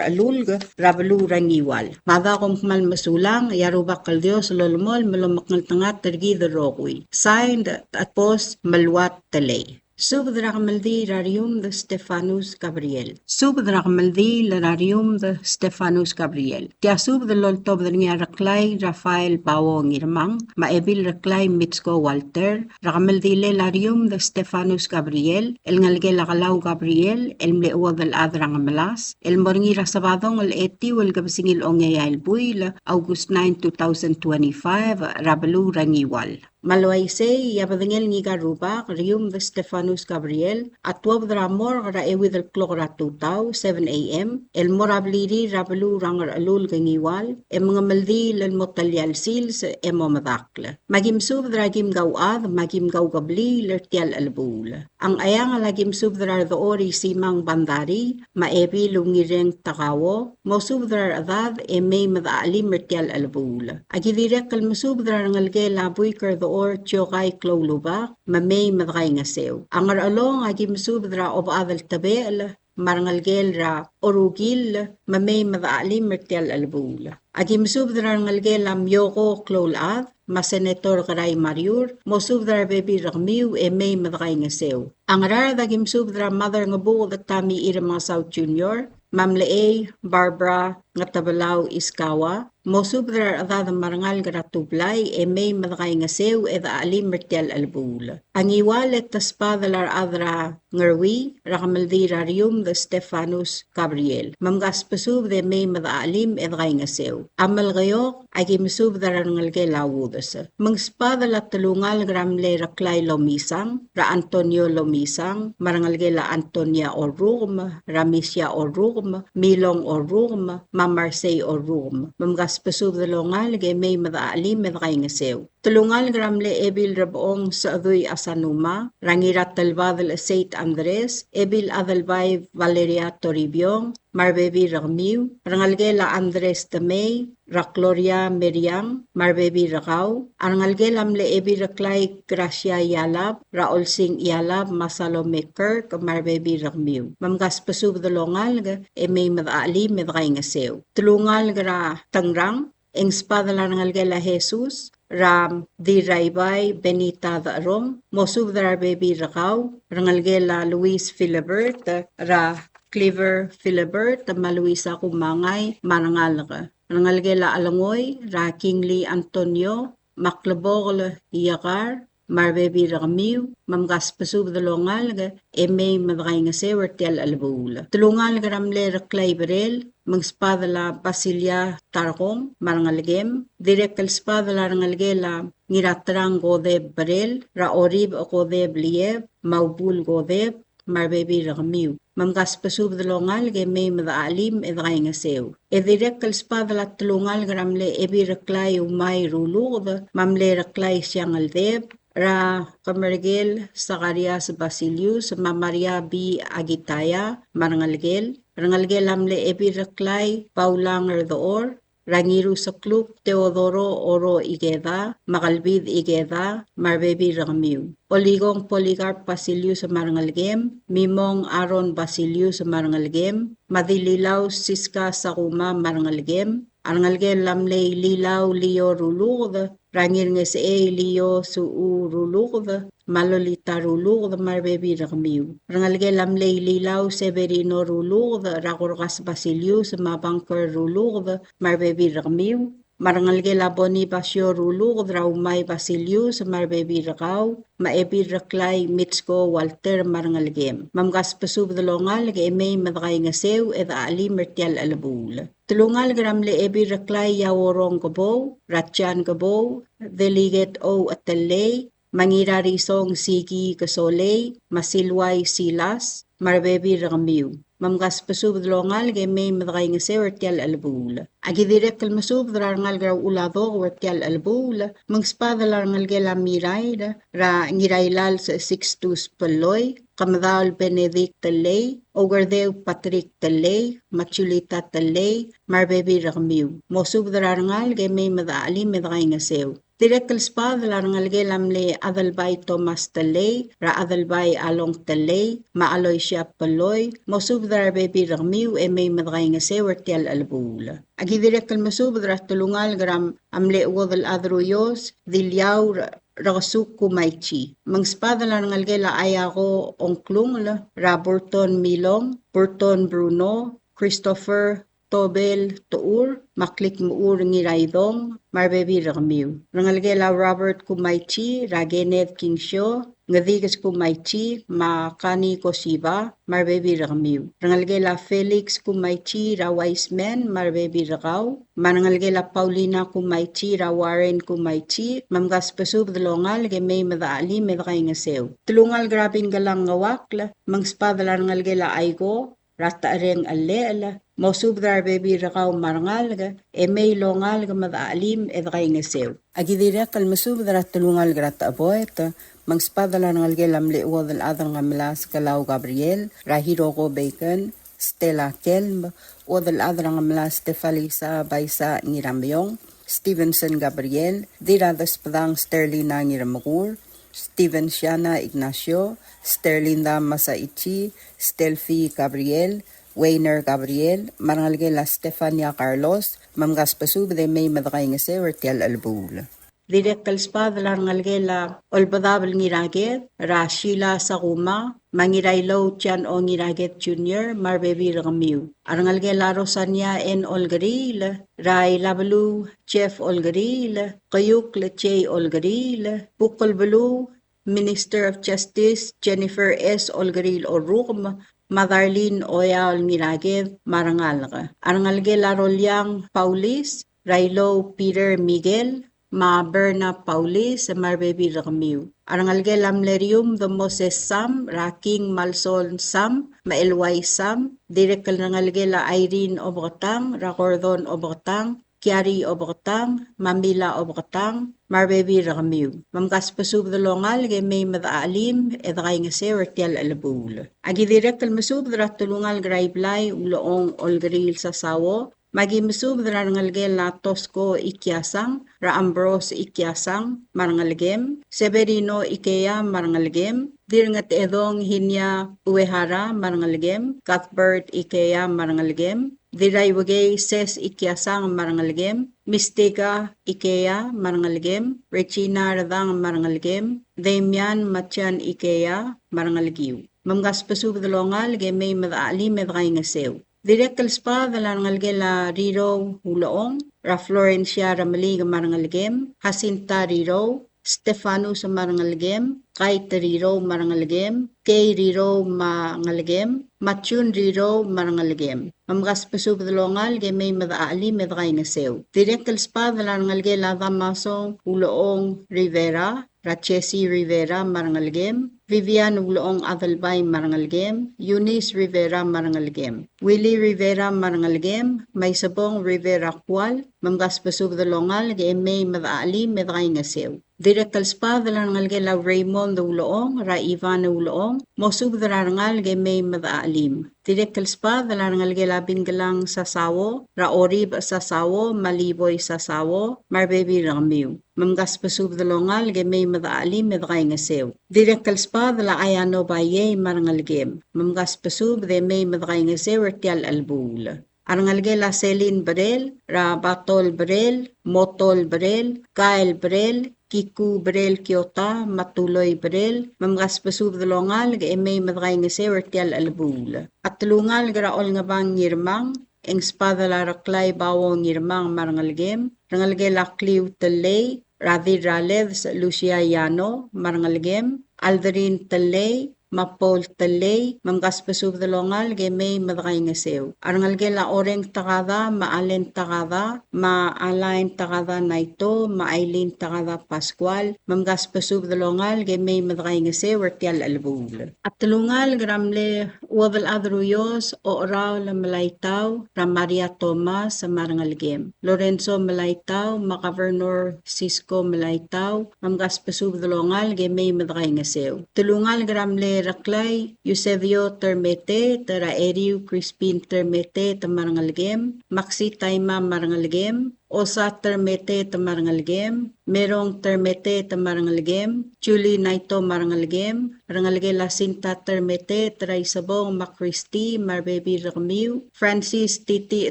alulga rablu rangiwal. Madakom mal masulang yarubak kal Dios lolmol melomaknal tangat targid rokwi. Signed at post malwat talay. Subdragmaldi rarium the Stefanus Gabriel. Subdragmaldi rarium the Stefanus Gabriel. Tia sub the loltob the nga raklay Rafael Bawo ngirmang, maebil raklay Mitsko Walter, ragalmaldi le rarium the Stefanus Gabriel, el ngalge lagalaw Gabriel, el mleuwa del adrang malas, el moringira sabadong el eti el gabsingil ongya el buil, August 9, 2025, rabalu rangiwal. Malwayse yabadingel ngiga rubak rium the Stefanus Gabriel at 12 dramor ra ewid el klokra 7 a.m. el morabliri rabalu rangar alul gangiwal e mga maldi lal motalyal sils e momadakla. Magim sub dragim gawad magim gaw gabli lertial albul. Ang ayang lagim sub drar the ori simang bandari maebi lungireng takawo mo sub drar adad e may madaalim lertial albul. Agidirek kal masub drar ngalge labuy ker the or tiyokay klowlubak, mamay madakay ngasew. Angar along agim subdra of adal tabel, marangalgel ra orugil, mamay madaalim mertial albul. Agim subdra ngalgel am yoko klowlad, masenator karay mariur, mo subdra baby ragmiw e may madakay ngasew. Angar agim subdra mother ngabu the tami irama South Junior, Mamlee, Barbara, Ngatabalaw, Iskawa, Mosubdrar adad marangal gratublay e may madakay ngasew e da alim mertial albul. Ang iwalet taspadalar adra ngarwi, rakamaldi rarium the Stefanus Gabriel. Mamgas pasub de may madaalim e da ngasew. Amal gayok ay kimusubdar ngalge lawudas. Mangspadala tulungal gramle raklay lomisang, ra Antonio lomisang, marangalge la Antonia Orum, Ramisya Orum, Milong Orum, Mamarsay Orum. Mamgas pasub de longal ge may madaalim e da ngasew. Tulungal gramle ebil rabong sa adoy asanuma, rangirat talbadal Saint Andres, ebil adalbay Valeria Toribio, marbebi ragmiw, rangalgela Andres Tamay, Rakloria Meriang, marbebi rakaw, rangalgela amle ebil raklay Gracia Yalab, Raol Singh Yalab, Masalome Kirk, marbebi ragmiw. Mamgas pasub de longal ge e may madaalim e da ngasew. Tulungal gra tangrang, ing spadala rangalgela Jesus, Ram di Raybay Benita Darom, Mosub dar baby rakaw, rangalgela Luis Philibert, ra Clever Philibert, Maluisa Kumangay, Marangal ka. Rangalgela Alangoy, ra Kingly Antonio, Maklabol Yakar, marbebi ragmiw, mamgas pasub de longal ga, e may madakay nga sewer tial albula. Tulungal garamle raklay berel, mangspadala Basilia Tarkong, marangalgem, direkal spadala rangalgela ngiratrang godeb berel, ra orib o godeb lieb, maubul godeb, marbebi ragmiw. Mamgas pasub de longal ga may madaalim e dakay nga sew. E direkal spadala tulungal garamle ebi raklay umay rulugda, mamle raklay siyang aldeb, ra Camergel Zacarias Basilius, Mamaria B. Agitaya, marangalgel, rangalgel amle ebi raklay Paulang Erdoor, Rangiru Sakluk, Teodoro Oro Igeda, Makalbid Igeda, Marbebi Rangamiu. Oligong Polycarp Basilius Marangalgem, Mimong Aaron Basilius Marangalgem, Madililaw Siska Sakuma Marangalgem, Arangalgem Lamley Lilaw Leo Rulugda, Rangir Ngese Leo Suu Rulugda, Malolita Rulugda Marbebi Rangamiu. Rangalgem Lamley Lilaw Severino Rulugda, Rakurgas Basilius Mabangker Rulugda, Marbebi Rangamiu. Marangalge laboni basyo rulug draumay Basilius marbebi rakaw, maebi raklay Mitsko Walter marangalgem. Mamgas pasub dalongal ge emay madakay ngasew eda ali mertial alabul. Tulungal gramle ebi raklay yaworong gabow, ratyan gabow, deliget o atalay, mangirari song sigi kasolay, masilway silas, marbebi rakamiw. Mamgas pasub dalongal ge emay madakay ngasew ertial alabul. Agidirek kalmasub drarangal graw ulado ertial albul, mangspada larangal ge lamiray ra ngiraylal sa 62 paloy, Kamadal Benedict Talay, Ogardeo Patrick Talay, Machulita Talay, Marbebi Rakamiw. Mosub drarangal ge may madaali medakay ngasew. Direk kalspad larangal ge lamle adalbay Thomas Talay, ra adalbay Along Talay, maaloy siya paloy, mosub drabebi Rakamiw e may medakay ngasew ertial albul. Agidirek kalmasub dra tulungal gram amle uwadal adruyos, dilyaw Rakasuk kumaichi. Mangspada lang ngalgela ayako ongklung ra Burton Milong, Burton Bruno, Christopher Tobel Tuur, Maklik Muur Ngiraydong, Marbebi Rakamiw. Rangalgela Robert Kumaichi, Ragenev Kingsyo, Ngadigas Kumaichi, Makani Kosiba, Marbebi Rakamiw. Rangalgela Felix Kumaichi, Ra Wiseman, Marbebi Rakaw. Manangalgela Paulina Kumaichi, Ra Warren Kumaichi, Mamgas Pasub Dalongal, Gemay Madaali, Medakay Ngasew. Tulungal grabing galang ngawakla, Mangspada ngalgela Aigo, Rata Areng Alel, Mosub Darbebi Rakaw Marangalga, Emay Longalga Madaalim, Edakay Ngasew. Agidirek kalmasub darat tulungal grata aboyta, Mangspada ngalgelam liwad al adang ngamilas Kalaw Gabriel, Rahiroko Bacon, Stella Kelm, Odal adang ngamilas Stefalisa Baisa Ngiramyong, Stevenson Gabriel, Diradas Padang Sterlina Ngiramagur, Steven Siana Ignacio, Sterlinda Masaichi, Stelfi Gabriel, Wayner Gabriel, Marangalgela Stefania Carlos, Mamgas Pasub de May Madakay Ngase Ertial Albul. Direk kalspad larangalgela olbadabal ngiraget, Rashila Sakuma, Mangiraylo Chan o Ngiraget Jr., Marbebi Rakamiw. Arangalgela Rosania N. Olgaril, Ray Labalu, Jeff Olgaril, Kayuk Leche Olgaril, Bukol Balu, Minister of Justice Jennifer S. Olgaril Orugm, Madarlene Oyal Ngiraget, Marangalga. Arangalgela Rolyang Paulis, Raylo Peter Miguel, Ma Berna Paulis, Marbebi Rakamiw. Arangalgelam Lerium the Moses Sam, Raking Malson Sam, Maelway Sam, Direkal Rangalgela Irene Obotang, Rakordon Obotang, Kiari Obotang, Mamila Obotang, Marbebi Rakamiw. Mamgas pasub dalongal ge may madaalim edakay ngase ertial alabul. Agi direkal masub drat tulungal graiblay uloong Olgaril sa sawo, Magimisub drarangalgel la Tosco Ikiasang, Ra Ambrose Ikiasang, Marangalgem, Severino Ikea Marangalgem, Dirngat Edong Hinya Uehara Marangalgem, Cuthbert Ikea Marangalgem, Diraywagay Ses Ikiasang Marangalgem, Mistega Ikea Marangalgem, Regina Radang Marangalgem, Damian Machan Ikea Marangalgiw. Mamgas pasub dalongal ge may madaali medakay ngasew. Direk kalspa dalangalgela Riro Huloong, Ra Florencia Ramaliga Marangalgem, Jacinta Riro, Stefano sa Marangalgem, Kait Riro Marangalgem, Kay Riro Marangalgem, Machun Riro Marangalgem. Mamgas pasub dalongal ge may madaali medakay ngasew. Direk kalspa dalangalgela Damasong Huloong Rivera, Rachesi Rivera Marangalgem, Vivian Uloong Adalbay Marangalgem, Eunice Rivera Marangalgem, Willie Rivera Marangalgem, May Sabong Rivera Kwal, Mamgaspasub the Longal, May Madali, Medray Ngasew. Direk kalspa dalangalgela Raymond Uloong, Ra Ivan Uloong, Mosub darangal May Madaalim. Direk kalspa dalangalgela Binggalang Sasawo, Ra Orib Sasawo, Maliboy Sasawo, Marbebi Ramiu. Mamgaspasub the Longal, May Madaalim, Medray Ngasew. Direk kalspa dala Ayano Baye Marangalgem, Mamgaspasub de May Medray Ngasew Ertial Albul. Arangalgela Selin Brel, Ra Batol Brel, Motol Brel, Kael Brel, Kiku Brel Kiota, Matuloy Brel, Mamgaspasub the Longal, May Medray Ngasew Ertial Albul. At tulungal graol nga bang ngirmang, eng spada la raklay bawong ngirmang marangalgem, rangalgela Kliw Talay, Ravi Ralev sa Lucia Yano, marangalgem, Aldarin Talay, Mapol Talay, Mamgaspasub the Longal, May Medray Ngasew. Arangalgela Oreng Takada, Maalen Takada, Maalain Takada Naito, Maailin Takada Pascual, Mamgaspasub the Longal, May Medray Ngasew, Ertial Albul. At tulungal gramle Wadal Adruyos, Oraw la Malaytaw, Maria Tomas sa Marangalgem. Lorenzo Malaytaw, Macavernor Cisco Malaytaw, Mamgaspasub the Longal, May Medray Ngasew. Tulungal gramle Raklay, Eusebio Termete, Tara Eriu Crispin Termete, Tamarangalgem, Maxi Taima Marangalgem, Osa Termete, Tamarangalgem, Merong Termete, Tamarangalgem, Julie Naito Marangalgem, Rangalgela Sinta Termete, Traisabong Makristi, Marbebi Ramiu, Francis Titi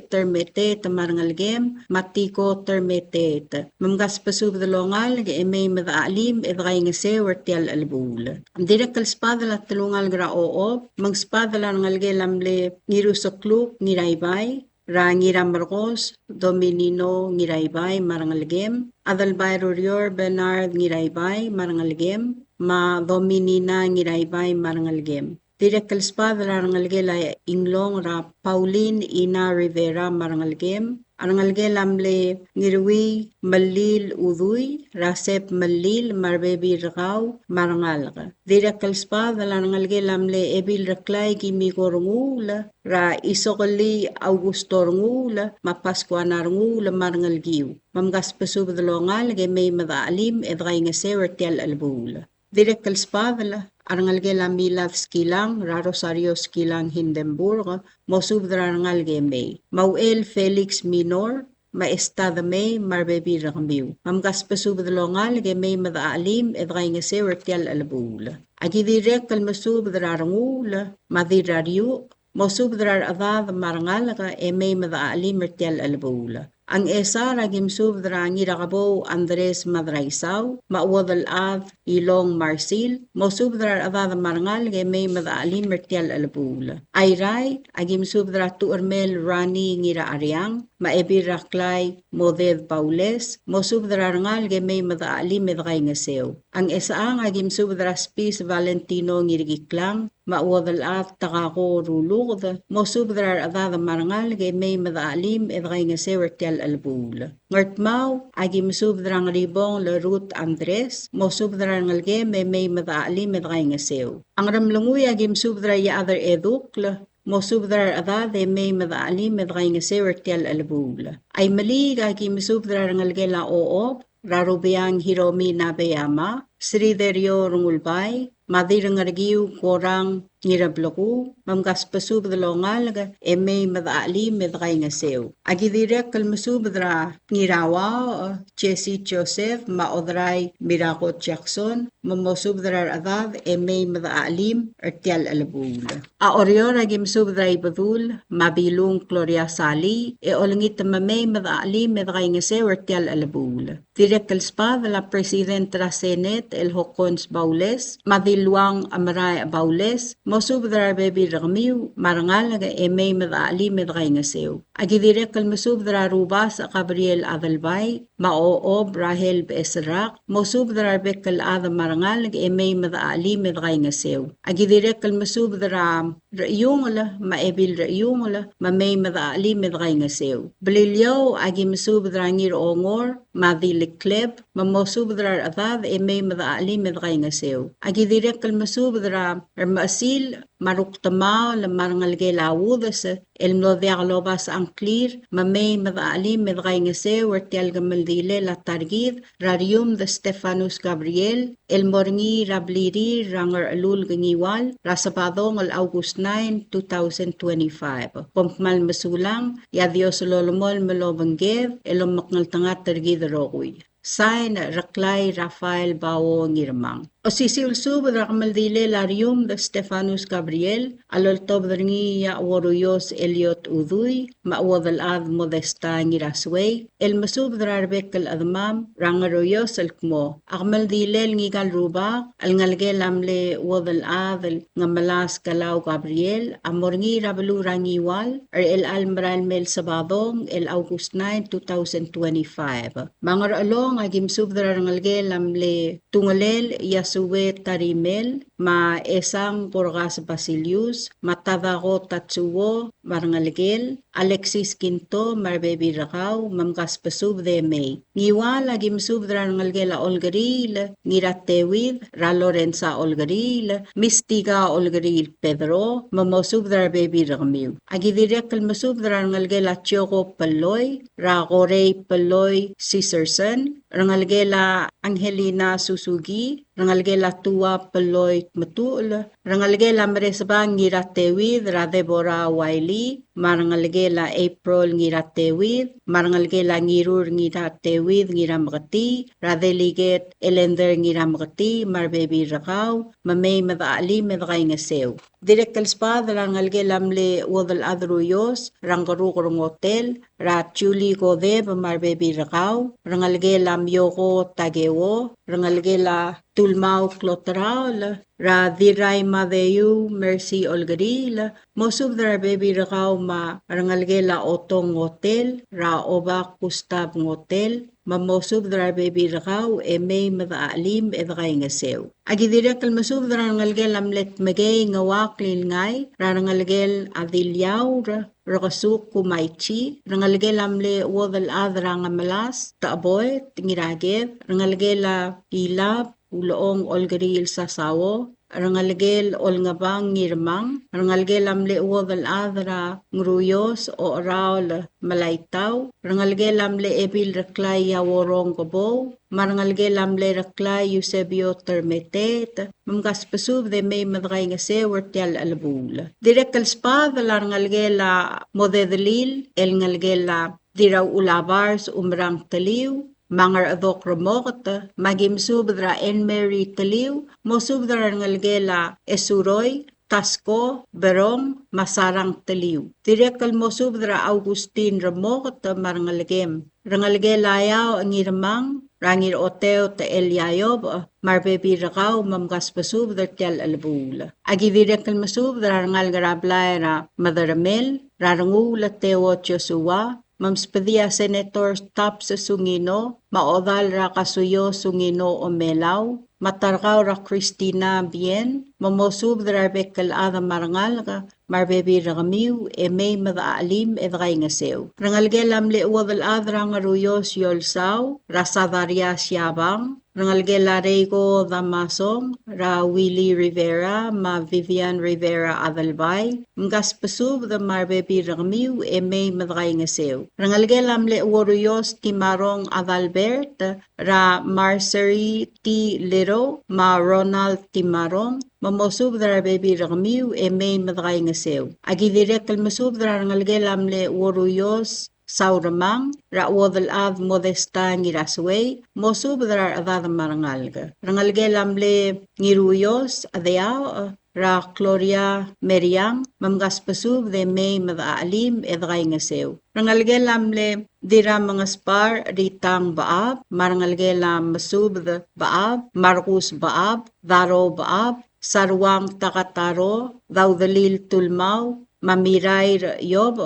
Termete, Tamarangalgem, Matiko Termete, Mamgaspasub the Longal, May Madaalim, Edray Ngasew, Ertial Albul. Direk kalspada tulungal gra oo, mangspada lang ngalgelamle nirusokluk niraybay, ra ngira Marcos, Dominino ngiraybay marangalgem, Adalbay Rurior Bernard ngiraybay marangalgem, ma Dominina ngiraybay marangalgem. Direk kalspada lang ngalgela inglong ra Pauline Ina Rivera marangalgem, Arangalgelamle ngirwi malil uduy, rasep malil marbebi rakaw marangalga. Direk kalspa dalangalgelamle ebil raklay gimikorngula, ra isokali Augusto rngula, mapaskwana rngula marangalgiw. Mamgaspasub dalongal May Madaalim edray Ngasew Ertial Albul. Direk kalspa Arangalgela Milav Skilang, Ra Rosario Skilang Hindenburg, Mosub Darangalge May, Mauel Felix Minor, Maestada May, Marbebi Ramiu, Mamgaspasub Dalongal, May Madaalim, Edray Ngasew Ertial Albul. Agidirek Kalmasub Darangula, Madirariu, Mosub Dar Avad Marangalaga, May Madaalim Ertial Albul. Ang esa ragim subdra ngirakabo Andres Madraisaw, Mawadal Av Ilong Marsil, Mosubdra Avada Marangal May Madaalim Mertial Albul. Ayray, agim subdra Tuarmel Rani Ngira Aryang, Maebir Raklay Moded Paules, Mosubdra Rangal May Madaalim Medray Ngasew. Ang esa ang agim subdra Spis Valentino Ngirigiklang, Mawadal Av Takako Rulugd, Mosubdra Avada Marangal May Madaalim Medray Ngasew Ertial Albul. Ngartmaw, agim subdrang ribong Lerut Andres, mo subdrang alge may madaalim medray Ngasew. Ang ramlunguy agim subdra ya other edukla, mo subdrar ada de may madaalim medray Ngasew Ertial Albul. Ay mali agim subdrang alge la oo, Rarubiang Hiromi Nabeyama, Sriderio Rungulbay, Madirang Argiw Korang Nirabloku, Mamgaspasub Dalongal, May Madaalim Medray Ngasew. Agidirek Kalmasubdra Nirawa, Jesse Joseph, Maodray Miraco Jackson, Mamosubdrar Adad, May Madaalim Ertial Albul. Aorior agim subdray Badul, Mabilung Gloria Sali, Olangit Mamay Madaalim Medray Ngasew Ertial Albul. Direk Kalspad la President la Senate El Hokons Baules, Madiluang Amaray Baules, Mosubdra Bebi Ramiu, Marangal May Madaalim Medray Ngasew. Agidire kalmasub dra rubas a Gabriel adalbay, maoob Rahel beesrak, mosub dra bekal ada marangal nag emay madaali medgay ngasew. Agidire kalmasub dra rayungala, maebil rayungala, mamay madaali medgay ngasew. Belilyaw agi masub dra ngir ongor, madilikleb, mamosub dra adad emay madaali medgay ngasew. Agidire kalmasub dra masil maruktama la marangal gelawudas el mlodiaglobas angklir mamay madaali medgay ngase wertial gamaldile la targid rarium de Stefanus Gabriel el morngi rabliri ranger alul gangiwal rasabadong al August 9, 2025 pompmal masulang ya Dios lolomol melobanggev elom makngal tangat targid roguy Sign Raklay Rafael Bao Ngirmang. O sisilsub rakmaldile larium de Stefanus Gabriel, aloltob dringi ya waruyos Eliot Uduy, mawadal ad modesta ngirasway, el masub drarbek al admam, rangaruyos al kmo. Akmaldile ngigal ruba, al ngalgel amle wadal ad ngamalas kalaw Gabriel, amorngi rabalu rangiwal, el almral mel sabadong, el August 9, 2025. Mangar along agim subdra ngalgel amle tungalel yasuwe tarimel ma esang porgas Basilius matadago tatsuwo marngalgel Alexis Quinto marbebi rakaw mamgas pasub de may ngiwal agim subdra ngalgel olgaril ngiratewid ra Lorenza olgaril mistiga olgaril Pedro mamosubdra bebi rakmiw agidirek kalmasubdra ngalgel atyogo paloy ra gorey paloy Cicerson rangalgela Angelina Susugi, rangalgela Tua Peloy Matul, rangalgela Mresba Ngiratewid, Radebora Wiley, marangalgela April Ngiratewid, marangalgela Ngirur Ngiratewid, Ngiramgati, Radeliget Elender Ngiramgati, Marbebi Rakaw, Mamay Madaali Medgay Ngasew. Direkal spa rangalgela Mle Wadal Adruyos, Rangarukong Hotel, Ratchuli Godeb Marbebi Rakaw, rangalgela Myogo Tagewo, rangalgela Tulmao Clotraul, ra Diray Madeyu Mercy Olgaril, mosub dra bebi rakaw ma rangalgela Otong Hotel, ra Obak Gustav Hotel, mamosub dra bebi rakaw may madaalim edgay ngasew. Agidirek almasub dra rangalgel amlet magay ngawak lilngay, ra rangalgel adilyaw ra rakasuk kumaychi, rangalgel amle wadal adra ngamalas, taaboy, tingiragev, rangalgela ilab, uloong olgaril sasawo, rangalgel olngabang ngirmang, rangalgel amle wadal adra ngruyos o raul malaytaw, rangalgel amle ebil raklay yaworong gobo, marangalgel amle raklay Eusebio Termetet, mamgas pasub de may madgay ngase wertial albul. Direkal spa rangalgela modedlil el ngalgela diraw ulabars umrang taliw, mangar adok ramokta, magim subdra en Mary taliw, mo subdra ngalgela esuroy, Tasko, Berong, Masarang taliw. Direkal mo subdra Augustin ramokta marangalgem. Rangalgela yaw ang irmang, rangir oteo ta Elyayob, marbebi rakaw mamgas pasub dartial albul. Agidirekal masub rangal garablay ra madaramel, rarangula teo Joshua, mamspedia Senator Top sa Sungino, maodal ra kasuyo Sungino o Melaw, matarkaw ra Christina Bien, mamosub drarbekal ada marangal ka, marbebi ragamiw, may madaalim edgay ngasew. Rangalgelam le wadal adra ngaruyos yolsaw, rasadaria siyabang, rangalgela Rego Damasong, ra Willie Rivera, ma Vivian Rivera Adalbay, mgas pasub da marbebi ragamiw, may madgay ngasew. Rangalgelam le waruyos Timarong Adalbert, ra Marcery T. Liro, ma Ronald Timarong, mamosub dra bebi ragmiw may madgay ngasew. Agidirek almasub dra rangalgelam le waruyos Sauramang, ra wadal ad modesta ngirasway, mosub dra adad marangalga. Rangalgelam le ngiruyos adeyaw, ra Gloria Meriang, mamgas pasub de may madaalim edgay ngasew. Rangalgelam le dira mga spar ritang baab, marangalgelam masub baab, Marcus baab, Daro baab, Sarwang takataro, Daudalil tulmaw, mamiray yob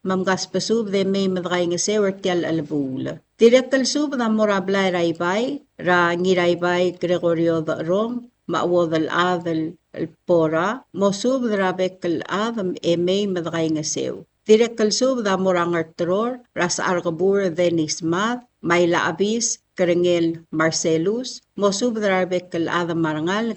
mamgaspasub de may madray nga sewer tial alabul. Direkal sub da morablay raybay ra ngiraybay Gregorio da Rom maawad al-adal al-pora mosub drabek al-adam may madray nga sew. Direkal sub da morangar teror ras argabur denis mat may laabis Kerengel Marcelus mosub drabek al-adam marangal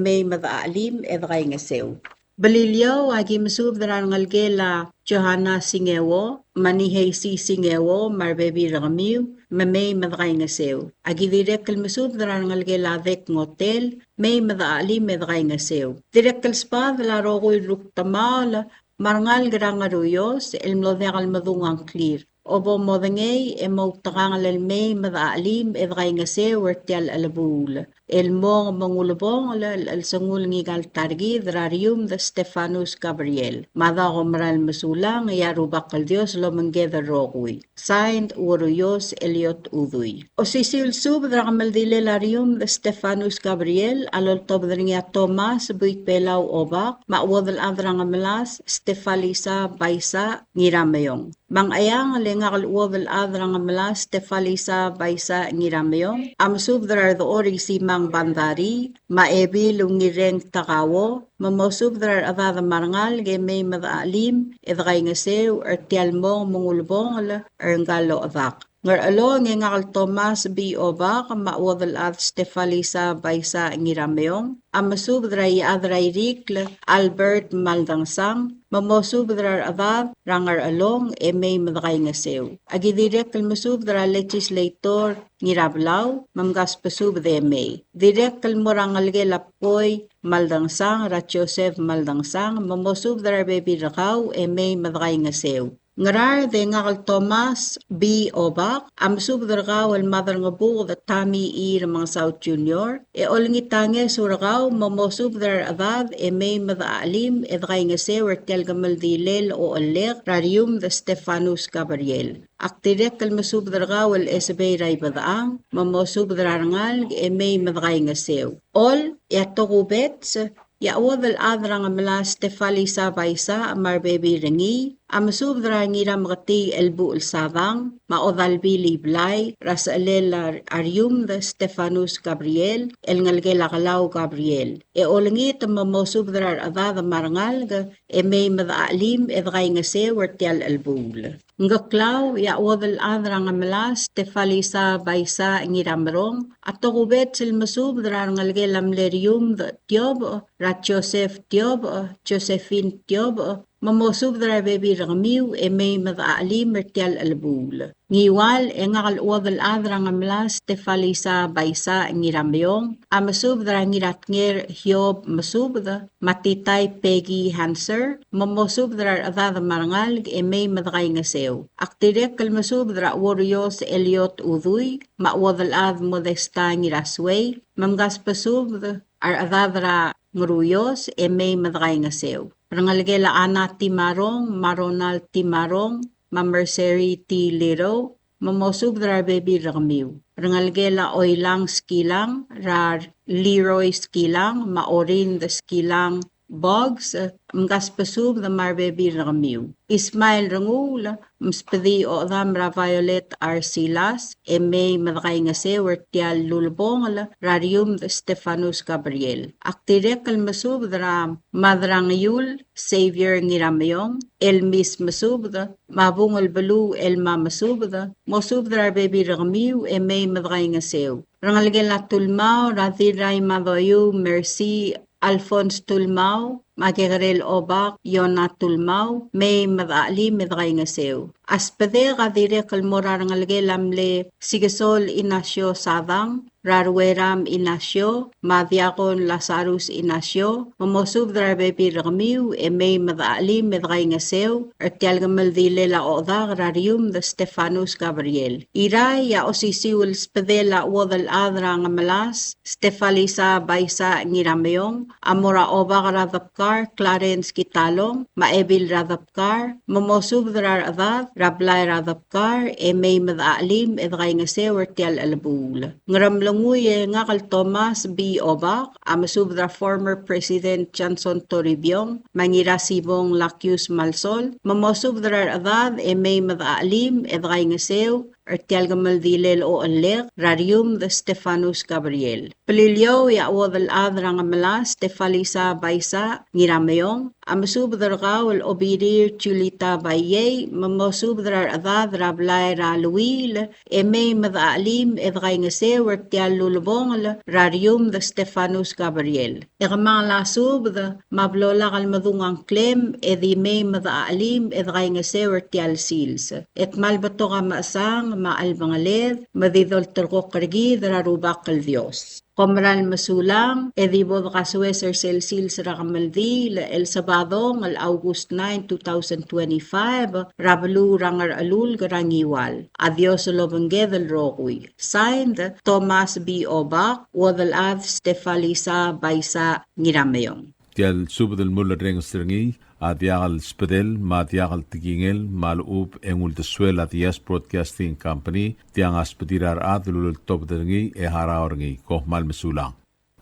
may madaalim edray nga sew. Balilyaw agi masub darangal gela Johanna Singewo, Manihey si Singewo, Marbebi Ramiw, Mamay madray nga sew. Agi direkal masub darangal gela dek ngotel, may madaali madray nga sew. Direkal spa dalaro ko'y ruktamal, marangal garang aruyos, elmlodekal madungang clear. Obo modangay emoktakangal may madaalim edray nga sew ertial alabul. Elmong mangulubong al-sangul ngigal targi drarium de Stefanus Gabriel. Mada komral masulang yarubak al Dios lo manggeda rokui. Signed Uruyos Eliot Uduy. O sisil sub drakamal dile larium de Stefanus Gabriel alol tobdringia Thomas buik pelaw obak mawadal adrang amalas Stefalisa Baisa ngiramayong. Mangayang lengakal uwadal adrang amalas Stefalisa Baisa ngiramayong. Amsub drar the ori si mang bandari, maebi lungireng takawo, mamosub drar avada marangal ge may madaalim, edray nga sew, ertial mong mungulbong erngalo avak. Ngar alo ngakal Thomas B. Obak, mawadal at Stefalisa Baisa ngiramayong, amasub dray adray rikl, Albert Maldangsang, mamosub drar avad, rangar along, may madray nga sew. Agidirek kalmasub drar legislator, ngirablaw, mamgaspasub de may. Direk kalmorangal ge lapoy, Maldangsang, Ratjosef Maldangsang, mamosub drar bebi rakaw, may madray nga sew. Ngarar de ngakal Thomas B. Obak, amsub dargaw al mother nga bukod at Tommy E. Ramang South Jr. Olingitange suragaw mamosub dar avad may madaalim edray nga sewer tel gamal dilel o alek rarium de Stefanus Gabriel. Aktirek kalmasub dargaw al SB ray badaang mamosub darangal may madray nga sew. All yatokubets Yaawad al-adrang amala Stefalisa Baisa amar bebi rengi, amasub drangira makati elbu el-savang, maodal bili blay, rasa alela arium de Stefanus Gabriel, el ngalgela kalaw Gabriel. Olangit mamosub drar adada marangal may madaalim edray nga sewer tial albul. Ngaklaw, yaawad al-adrang amala Stefalisa Baisa ngiramrong, at tokubet silmasub drar ngalgelam lerium de tiob, Joseph Tiob, Josephine Tiob, mamosub dra bebi ramiw may madaalim mertial albul. Ngiwal ngakal uwad al-adrang amla Stefalisa Baisa ngiramyong, amasub dra ngiratnger Hiob masub da, matitay Peggy Hanser, mamosub dra adada marangal may madakay nga sew. Aktirek kalmasub dra Warriors Eliot Uduy, mawad al-ad modesta ngirasway, mamgaspasub ar adadra nguruyos may madakay nga sew. Rangalgela Ana Timarong, Maronal Timarong, Mamerseri T. Liro, mamosub dra bebi ramiw. Rangalgela Oilang Skilang, rar Leroy Skilang, maorin the Skilang Bogs, mgaspasub the marbebi ramiw. Ismail Rangula, mspedi o damra Violet Arsilas, may madakay nga sewer tial lulbong rarium de Stefanus Gabriel. Aktirek almasub dra madrang yul, Savior ngiramyong, elmis masub da, mabungol balu elma masub da, mosub dra bebi ramiw may madakay nga sew. Rangalgela tulmao, ratiray madoyu, Mercy, Alphonse Tulmao, Magigarel Obak, Yona Tulmao, may madali medray nga sew. Aspede kadire kalmora rangalgelam le Sigasol Inasyo Savang, Rarweram Inasyo, Madiakon Lazarus Inasyo, mamosub dra bebi ramiw may madali medray nga sew, ertial gamal dile la oda rarium de Stefanus Gabriel. Iray ya osisiwil spede la wadal adra nga malas, Stefalisa Baisa ngiramyong, amora obak radapkar, Clarence Kitalong, maebil radapkar, mamosub dra adad, rablay radapkar may madaalim edgay nga sewer tial alabul. Ngaramlanguy ngakal Thomas B. Obak, amasubdra former President Johnson Toribio, mangirasibong Lakyus Malsol, mamosubdrar adad may madaalim edgay nga sew, Ertial Gamaldilel o Alek, Rarium the Stefanus Gabriel. Pelilyo yawad al-adra nga mala Stefalisa Baisa, Ngiramayong, amasubdar ka wal obirir Chulita Baye, mamosubdrar adad rablay ra Luil, may madaalim edgay nga sew ertial lulubong Rarium the Stefanus Gabriel. Ikamang lasubd, mablola kalmadungang klem, may madaalim edgay nga sew ertial sils. Et malbato ka maasang maalbangaled, madidol terko kargi dararubak kal Dios. Komral masulang, edibod kasueser selsil sa rakamaldi, el Sabado, al August 9, 2025, Rabalu rangar alul garangiwal. Adios lobangge del rokuy. Signed, Thomas B. Obak, wadal Stefalisa Baisa Ngiramayong. Tial subdel mulla reng stringi, Adiagal Spedel, Madiagal Tigingel, Malub, Engul de Suela, Dias Broadcasting Company, Tiang Aspedirar Adlul Top Dengi, Eharaorgi, Kohmal Mesulang.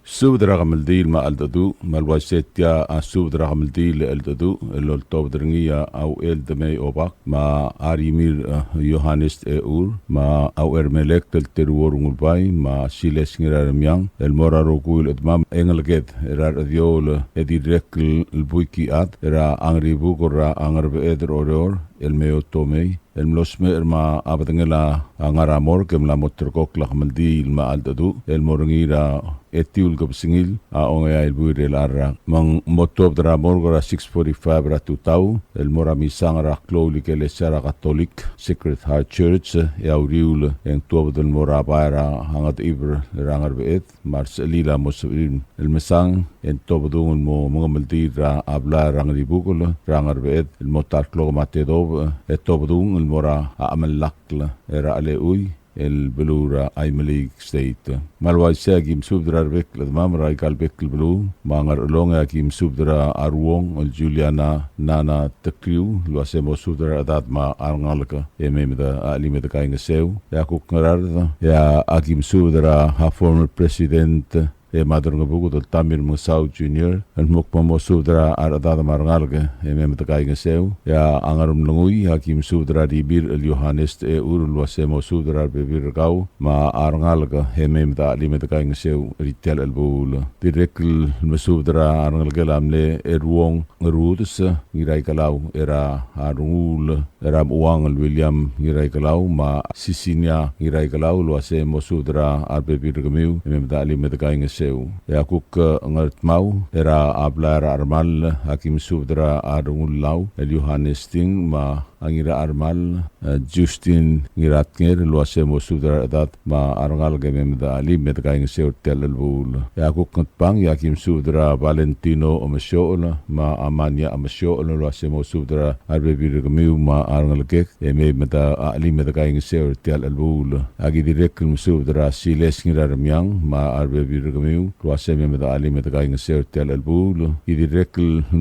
Subdra Gamaldil ma aldadu, Malwasetia, a Subdra Gamaldil aldadu, El Top Dengia, au El de May Obak, ma Arimir Johannes Eur, ma au Ermelek del Teruorungulbai, ma Siles Niramiang, El Morarogul Edmam, Engelget, Erar Diol, Edirekl Buiki Ad, Era Angri Bugora, Angarbe Eder Oror, El Meo Tomei, El Mlosme Erma Abadangela, Angaramor, Kemla Motorkok, La Gamaldil ma aldadu, El Morangira, Etiul Gabsingil, Aongaya El Buirel Arra, Mang Motob Dra Morgora 645 Ratutau, El Moramisang Rakloli Kelesara Catholic, Sacred Heart Church, Yauriul, En Tuob del Morabaira, Hangat Ibr, Rangar Beet, Marcelila Mosavim, El Mesang, En Tobadung Mo Mongamaldira, Abla Rangaribukul, Rangar Beet, El Motar Clogomatedob, Et Tobadung, El Mora, Amelakla, Era Aleui, El Belura Aimelig State. Malwai Sagim Subdra Bekl, Mamra Kalbekl Belu, Mangar Longa Kim Subdra Arwong, El Juliana Nana Takriu, Luasemo Subdra Adatma Arngalka, Ememeda Alimeda Kainga Seu, Yakuk Narada, Ya Akim Subdra, ha former president. Madar nga bugo del Tamir Musau Junior, el mukma mo subdra aradada marangalga, memetakai nga sew, ya angarum langui, hakim subdra dibir el Johannes Eur luasemo subdra bebir gau, ma arangalga, memeta alimetakai nga sew, ritel el bul. Direkl mesubdra arangalga lamle erwong ngerudes, ngirai kalau era arungul, era uang el William ngirai kalau, ma sisinya ngirai kalau luasemo subdra arbebir gamiu, memeta alimetakai nga sew. Ya kuk ngat mau era ablar armal hakim subdra arungul lau el Johannes ting ma angira armal Justin ngiratnger luase mo subdra adat ma arangal gemem da ali met kaing seu tel el bul ya kuk ngat pang yakim subdra Valentino omashola ma amanya omashola luase mo subdra arbe bir gemiu ma arangal kek eme meta ali met kaing seu tel el bul agi direk subdra Siles ngirarmyang ma arbe bir gemiu luase meta ali met kaing seu tel el bul idirek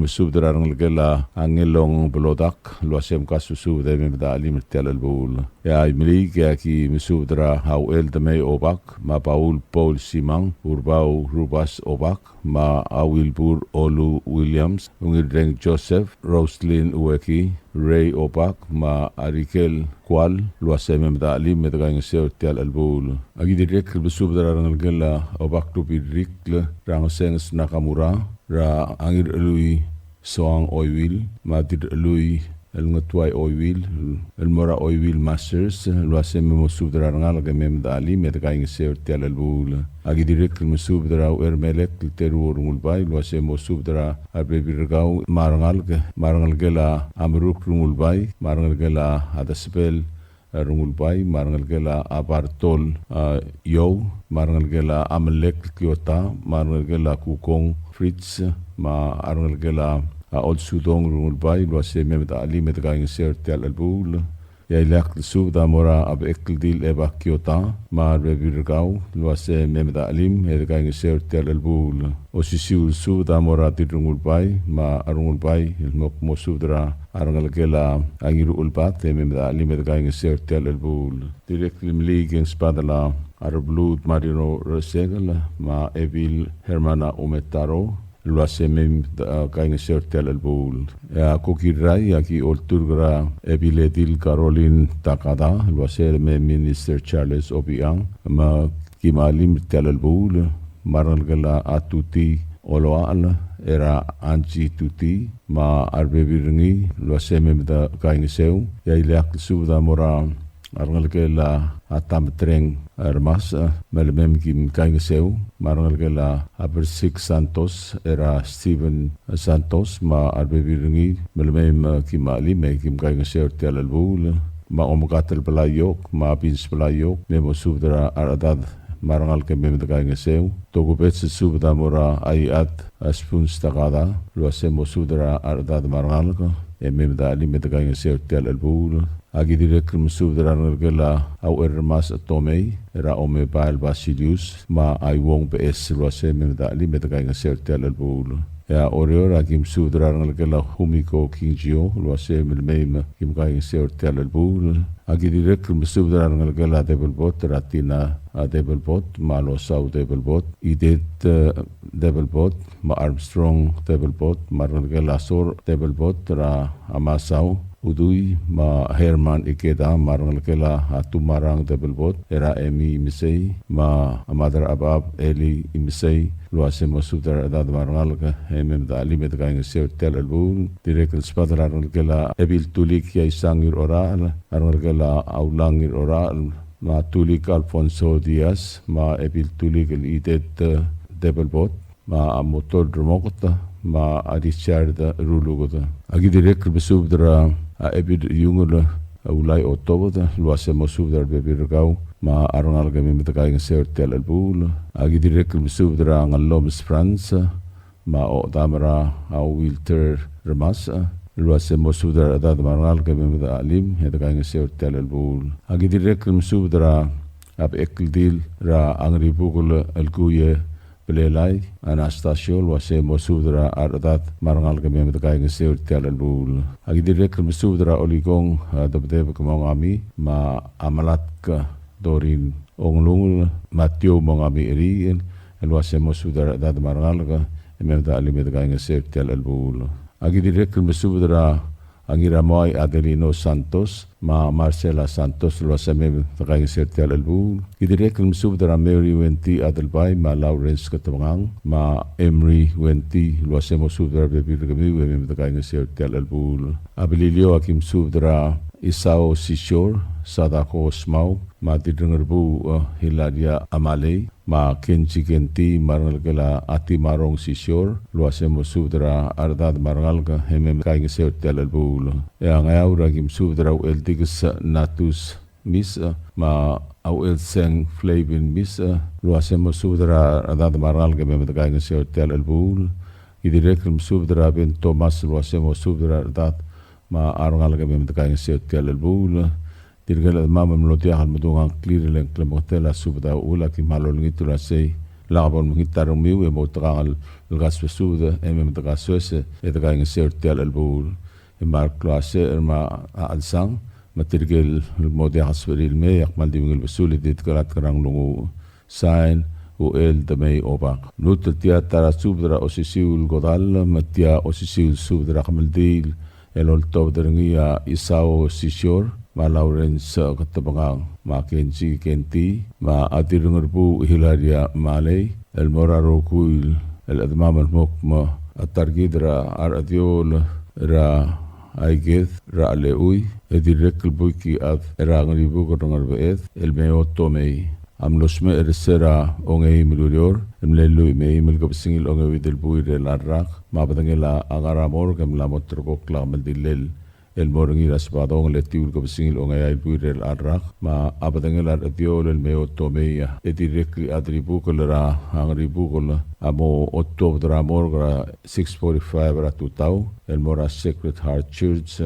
subdra arangal gela angelong blodak luase kas subdra meta ali tel el bul ya imrig ya ki subdra hau el de me obak ma Paul Simang urbau rubas obak ma Awilbur Olu Williams ungireng Joseph Roslyn Ueki Ray Obak ma Arikel Kwal luaseme meta ali meta kaing seu tel el bul agi direk subdra rangal gela obak tu birikle rangosengs Nakamura ra angir lui soang oil ma dir lui el ngatuai oil el mora oil masters luaseme mo subdra rangal gemem dali meta kaing seu tel el bul agi direk subdra ermelek terur mulbai luaseme subdra arbe birgau marangal gela amruk mulbai marangal gela adaspel rungulbai marangal gela abartol yo marangal gela amelek kiota marangal gela kukong fritz ma arangal gela Old Sudong Rungulbai, luaseme meta ali meta kaing seu tel el bul yailak suda mora ab ekldil eba kiota ma rebirgau luase memda alim edga ngiseur tel albul osisiul suda mora tidrungul bai ma arungul bai ilmok mosudra arangal gela angiru ulbat memda alim edga ngiseur tel albul directly mligeng spadala arblut marino resegala ma evil hermana umetaro luase mem kainga sertel albul ya kokirai aki olturgra ebiledil Caroline takada luase mem minister Charles Obiang ma kimalim tel albul maralgala atuti oloal era anji tuti ma arbebiringi luase mem da kainga seu ya ilak suda mora arngalgela atam treng armas melmem kim kaingeseu marngalgela Abersik Santos era Steven Santos ma arbebiringi melmem kim ali me kim kaingeseu telalbul ma omgatel belayok ma bins belayok memo subdra aradad marangal ke mem kaingeseu togubet subda mora ayat aspun stakada luase mosudra aradad marangal ko mem da ali me kaingeseu telalbul agi direk musudra ngalgela au ermas tomei era ome bail basilius ma ai wong bes luase mem da ali me kaingeseu telalbul ya oriora kim sudra ngalgela humiko kingio luase mem kim kaingeseu telalbul agi direk musudra ngalgela debelbot ratina debelbot ma lo sau debelbot idet debelbot ma Armstrong debelbot ma ngalgela sor debelbot ra amasau udui ma Herman ikeda marang kela atumarang debelbot era emi misei ma amadar abab eli misei luase mosudar adad marangal ka emem dali met kaing seu telelbul direk spadran kela ebil tulik ya isangir oral arang kela aulangir oral ma tulik Alfonso Diaz ma ebil tulik el idet debelbot ma motor dromokta ma Richard Rulugota agi direk besubdra ebid yungul ulai otoboda luase mosudar bebirgau ma arangal gami metakaing seu telelbul agi direk besubdra ngaloms France ma o damara au wilter remas luase mosudar adad marangal gami metalim metakaing seu telelbul agi direk besubdra ab ekldil ra angri bugul elguye Belelai Anastasio luase mosudra aradat marangal kami metakaing seu telalbul agi direk mosudra oligong dabdeb kamangami ma amalat ka dorin onglung matio mongami eri luase mosudra aradat marangal ka emeta ali metakaing seu telalbul agi direk mosudra angira moy Adelino Santos ma Marcela Santos luase metakaing seu telalbul idirek mosudra Mary Wenti Adelbay ma Lawrence Katangang ma Emery Wenti luase mosudra bebirgami metakaing seu telalbul abililio akim sudra Isao Sishor Sadako Smau ma tidrengerbu Hilaria Amalei ma Kenchi Kenti marangalgela ati marong Sishor luase mosudra ardad marangalga hemem kaing seu telalbul yang aura kim sudra eldigus natus mis ma au el seng flavin mis luase mosudra ardad marangalga hemem kaing seu telalbul idirek mosudra ben Thomas luase mosudra ardad ma arangalga hemem kaing seu telalbul dirgala mama melodia hal mudungang clear leng klemotela subda ula ki malol ngitula sei labon mgitar miu e motrangal gas suda emem daga sose e daga ngiseur tel albul e mar classe ma alsang matirgel modia hasveril me yak maldimgel besul dit kalat karang lungu sign o el de mei oba nut tia tara subdra osisiul godal matia osisiul subdra kamaldil elol tobdrengia Isao Sishor ma Lawrence Katabangang ma Kenchi Kenti ma atirungerbu Hilaria Malay el Moraro Kuil el Admam al Mokma atargidra aradiol ra aigeth ra leui edirek buiki ad erangribu kotangarbeet el meotomei amlosme ersera ongei milurior emlelu mei milgabsingil ongewi del buire larrak ma badangela agaramor kem la motrokok la maldilel el morangi las padong le tiul ko singil o ngay buirel arrak ma abatangel ar atiol el meo tomeya edirek atribu ko la angribu ko la amo otto dra morgra 6:45 ra tutau el mora Sacred Heart Church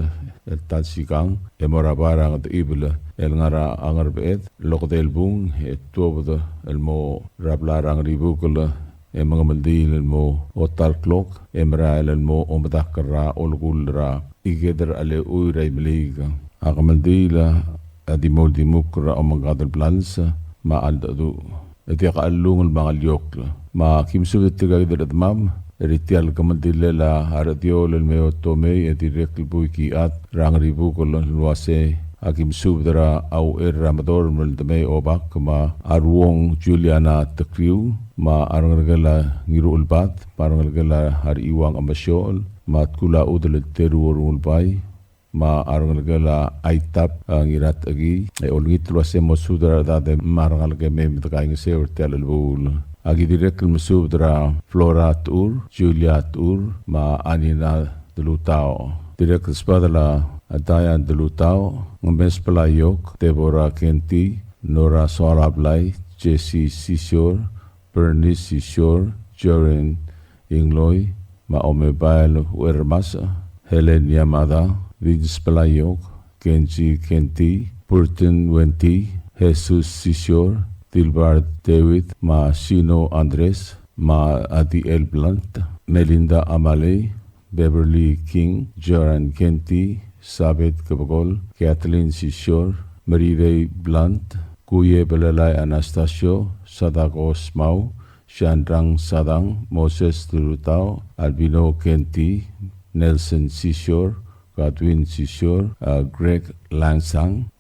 el talsigang el mora barang at ibla el ngara angarbet lokdel bung etobda el mo rablar angribu ko la mga maldil mo otal clock emra el mo omadakra olgulra igeder ale uiray maliga akamaldila adimol dimukra omagadal plansa ma aldadu eti qallung mga lyokla ma kimsubet tigagder admam ritial kamaldila la aradiol el meo tome eti reklbuiki at rangribu kolon luase akim subdra au ramador meldame obak ma arwong Juliana takriu ma arangalgala ngiru ulbat parangalgala har iwang amasyol ma tkula udal terur ulbai ma arangalgala aitap ngirat agi ay olngit luase mo sudra dade marangalga mem takaing seur telbul agi direkl musubdra Flora tur Julia tur ma anina delutao direkl spadala Adayan delutao ngemes pelayok Deborah Kenti Nora Sorablay Jesse Sisor Bernice Sisor Jorin Ingloy Maome Bail Wermasa Helen Yamada Vince Pelayok Kenji Kenti Purton Wenti Jesus Sisor Dilbert David Ma Sino Andres Ma Adi El Blunt Melinda Amale Beverly King Joran Kenti Sabit Kabagol, Kathleen Sisor, Marie Blunt, Kuye Belalay Anastasio, Sadagos Mau, Shandrang Sadang, Moses Durutao, Albino Kenti, Nelson Sisor, Godwin Sisor, Greg Lansang,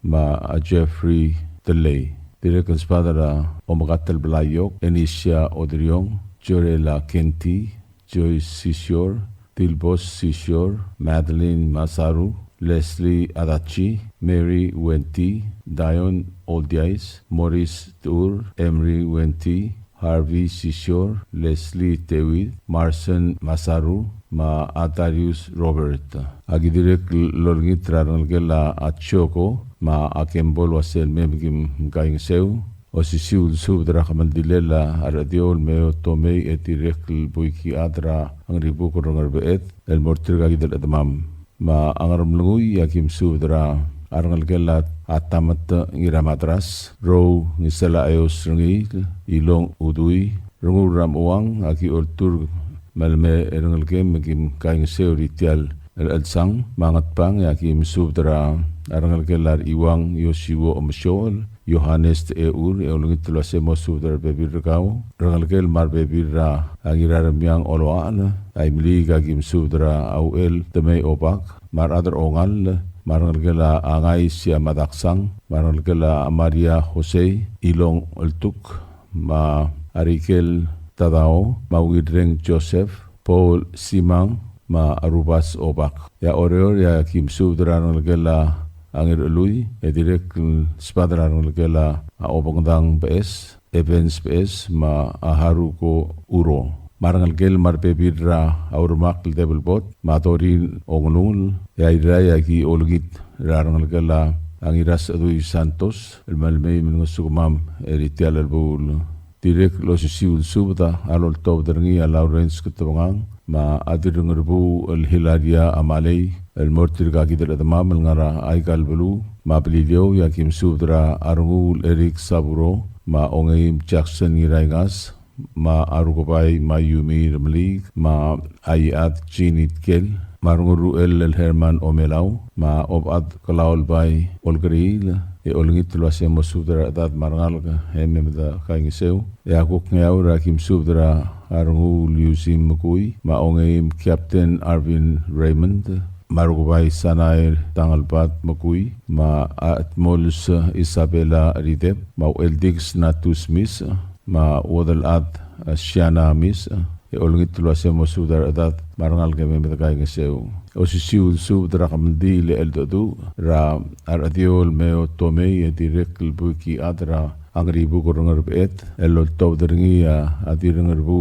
Jeffrey Delay. Direkan Spadara, Omagatal Belayok, Enicia Odriong, Jorela Kenti, Joyce Sisor, Tilbos Sisor, Madeline Masaru, Leslie Adachi, Mary Wenti, Dion Oldiais, Maurice Tur, Emery Wenti, Harvey Sisor, Leslie Tewid, Marson Masaru, Ma Atarius Robert. Agidirek lorngit rangalgela atchoko, Ma akembol wasel memgim gaing seu, Osisiul subdra kamandilela aradiol meo tomei etirek buiki adra ang ribu korongar beet, el mortir gagidel adamam. Ma angaram lungui yakim subdra arangalgelat atamat ngira matras row ngisala ayos rengi ilong udui runguram uang aki ultur malme erangalgem magim kaing seuritial al-adsang mangat pang yakim subdra arangalgelar iwang yosiwo omsyol Yohanes eur eulungit tulase mo subdra bebir kau rangalgel mar bebir ra angiraram yang oloan ay mili gagim subdra au el temei opak mar adar ongal marangalgela angay siya madaksang marangalgela Maria Jose ilong ultuk ma arikel tadao mawidreng Joseph Paul Simang ma arubas opak ya oreor ya kim subdra rangalgela angir lui edirek spadra rangalgela obangdang PS Evans PS ma aharuko uro marangalgel marbebidra aurmak double bot matorin onglul ya iraya ki olgit rarangalgela angiras adui Santos el malmei mengusugmam eritial albul direk los siul subda alol tobderngi Lawrence kutubangang ma adirngerbu el hilaria amalei el mortir gagidel adamam ngara aigal belu ma belidio yakim subdra arngul Eric Saburo ma ongeim Jackson ngiraingas ma arugobay ma yumi ramlig ma ayat jinit kel marnguru el Herman Omelaw ma obad kalaul bay olgril e olngit luase mo subdra adat marngal hememda kaingiseu yakuk ngaw rakim subdra arngul yusim mukui ma ongeim Captain Arvin Raymond marugubay sanair tangalpat makui ma atmolus Isabella Ridep ma eldix natus mis ma wadal ad Siana mis e olngit luase mo subdra adat marngal hememda kaingiseu osisiul subdra kamdi le eldodu ra aradiol meo tomei edirek buki adra angribu korongar beet el tobderngi adirngerbu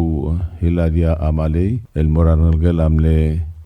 hiladia amalei el morangal gelamle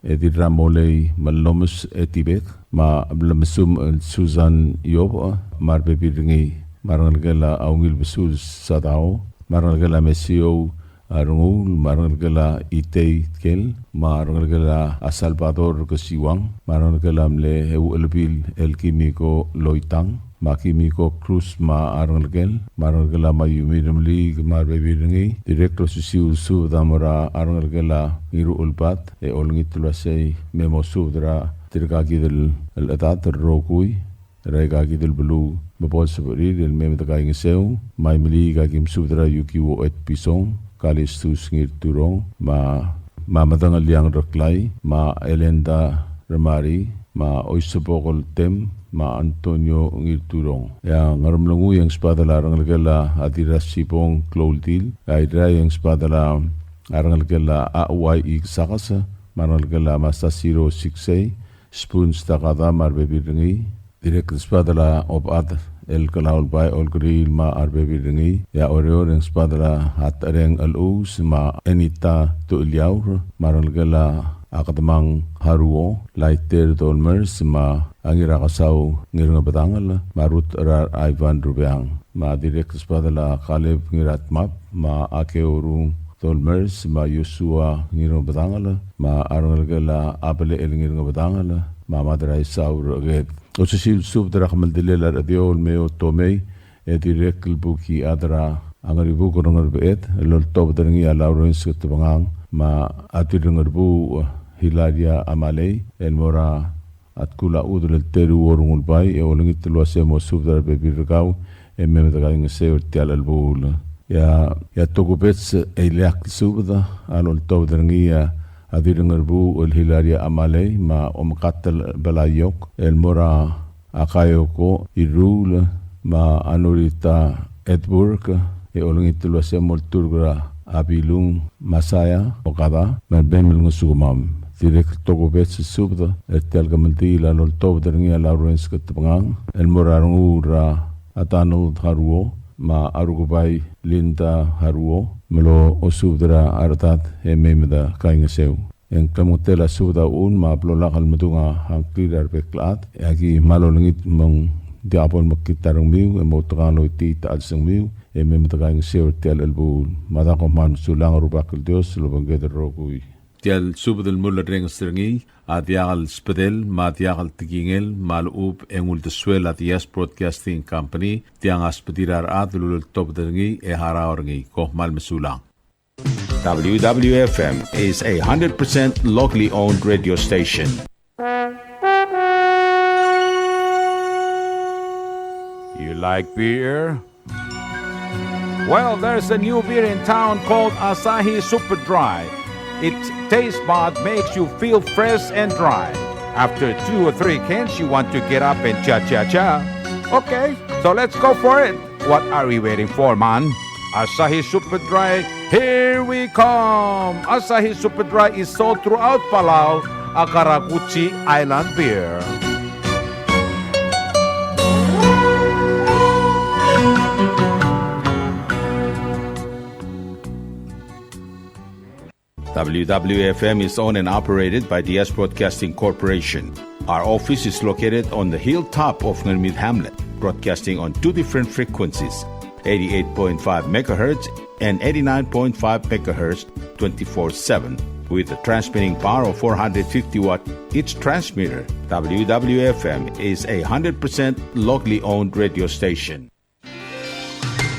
ediramolei malomus etibek ma blamsum Susan Yob mar bebiringi marangal gala aungil besul sadao marangal gala mesio arungul marangal gala itei kel marangal gala Salvador kesiwang marangal gala mle eu elbil el kimiko loitang Makimiko Cruz ma arangal marangal ma yumirmli mar bebiringi director susiu su damara arangal gala iru ulpat e olngitulase memo sudra tirkagidel al-atat rokui regagidel belu mabos sabri del mem tagaing seu mai mili gagim sudra yukiwo et pisong kalis tus ngir turong ma madangal liang raklai ma elenda ramari ma oisabokol tem ma Antonio ngir turong yang ngaramlangu yang spadala arangal gala adiras sipong kloldil aidra yang spadala arangal gala awai sakasa marangal gala masa 066 spoons takada mar bebiringi direct spadala obat el kalaul bai ol grill ma ar bebiringi ya oreo yang spadala hat areng alus ma enita to liaur marangal gala akadamang haruo laiter dolmers ma angira kasau ngirnga batangal marut rar Ivan Rubiang ma direct spadala Caleb ngirat map ma akeurung dolmers ma Yosua ngirnga batangal ma arangal gala abele el ngirnga batangal ma madrai saur get osusil sub dara kamal dilela radiol meo tomei e direct buki adra angari bu korongar beet lol top darangi alawrens ketbangang ma atirengar bu Hilaria Amalei el mora at kula udul teru orungul bai e olingit luase mo subdar bebirgau e memedagaling seur tial albul ya tokubets e leak subda alol tawdrangia adirengar bu ul Hilaria Amalei ma omkatal balayok el mora akayoko irul ma anurita Edburg e olingit luase mo turgra abilung masaya okada men bemil ngusugumam direct tokubets subda etel gamanti la lol tawdrangia lawrens ketbangang el morarungu ra atano haruo ma arugubai linda haruo melo osubdra artat e memeda kaingeseu en kamutela subda un ma blolakal madunga hangklir beklat agi malolingit mong diapol makitarang miu e motokano iti taadsang miu e memeda kaingeseu tel elbul madakoman sulang rubakil dios lubangeder rogui tial subdel mulla rengstrengi adiagal spedel ma adiagal tigingel malub engul de suela dias broadcasting company tiang aspedirar adlul topdengi e haraorngi ko mal mesulang. WWFM is a 100% locally owned radio station. You like beer? Well, there's a new beer in town called Asahi Super Dry. Its taste bud makes you feel fresh and dry. After 2 or 3 cans, you want to get up and cha-cha-cha. Okay, so let's go for it. What are we waiting for, man? Asahi Super Dry, here we come. Asahi Super Dry is sold throughout Palau, a Karakuchi Island beer. WWFM is owned and operated by DS Broadcasting Corporation. Our office is located on the hilltop of Ngermid Hamlet, broadcasting on 2 different frequencies, 88.5 MHz and 89.5 MHz 24/7, with a transmitting power of 450 watt each transmitter. WWFM is a 100% locally owned radio station.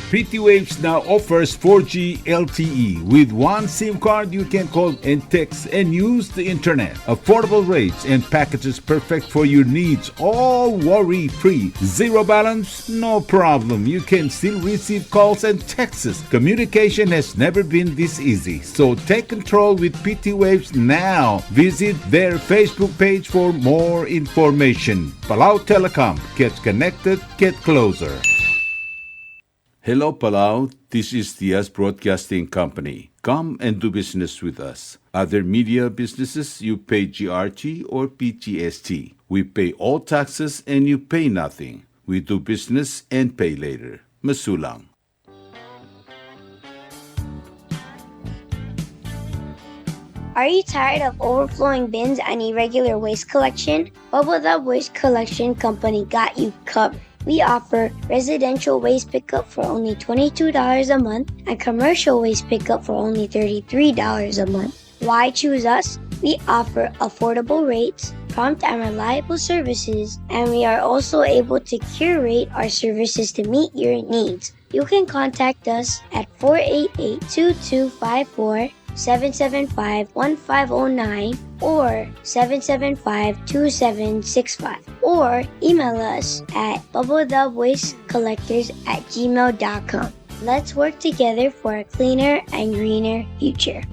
PT Waves now offers 4G LTE. With one SIM card, you can call and text and use the internet. Affordable rates and packages perfect for your needs. All worry-free. Zero balance? No problem. You can still receive calls and texts. Communication has never been this easy. So take control with PT Waves now. Visit their Facebook page for more information. Palau Telecom. Get connected, get closer. Hello, Palau. This is DS Broadcasting Company. Come and do business with us. Other media businesses, you pay GRT or PTST. We pay all taxes and you pay nothing. We do business and pay later. Masulang. Are you tired of overflowing bins and irregular waste collection? Bubble the Waste Collection Company got you covered. We offer residential waste pickup for only $22 a month and commercial waste pickup for only $33 a month. Why choose us? We offer affordable rates, prompt and reliable services, and we are also able to curate our services to meet your needs. You can contact us at 488-2254, 775-1509, or 775-2765, or email us at bubblethewastecollectors@gmail.com. Let's work together for a cleaner and greener future.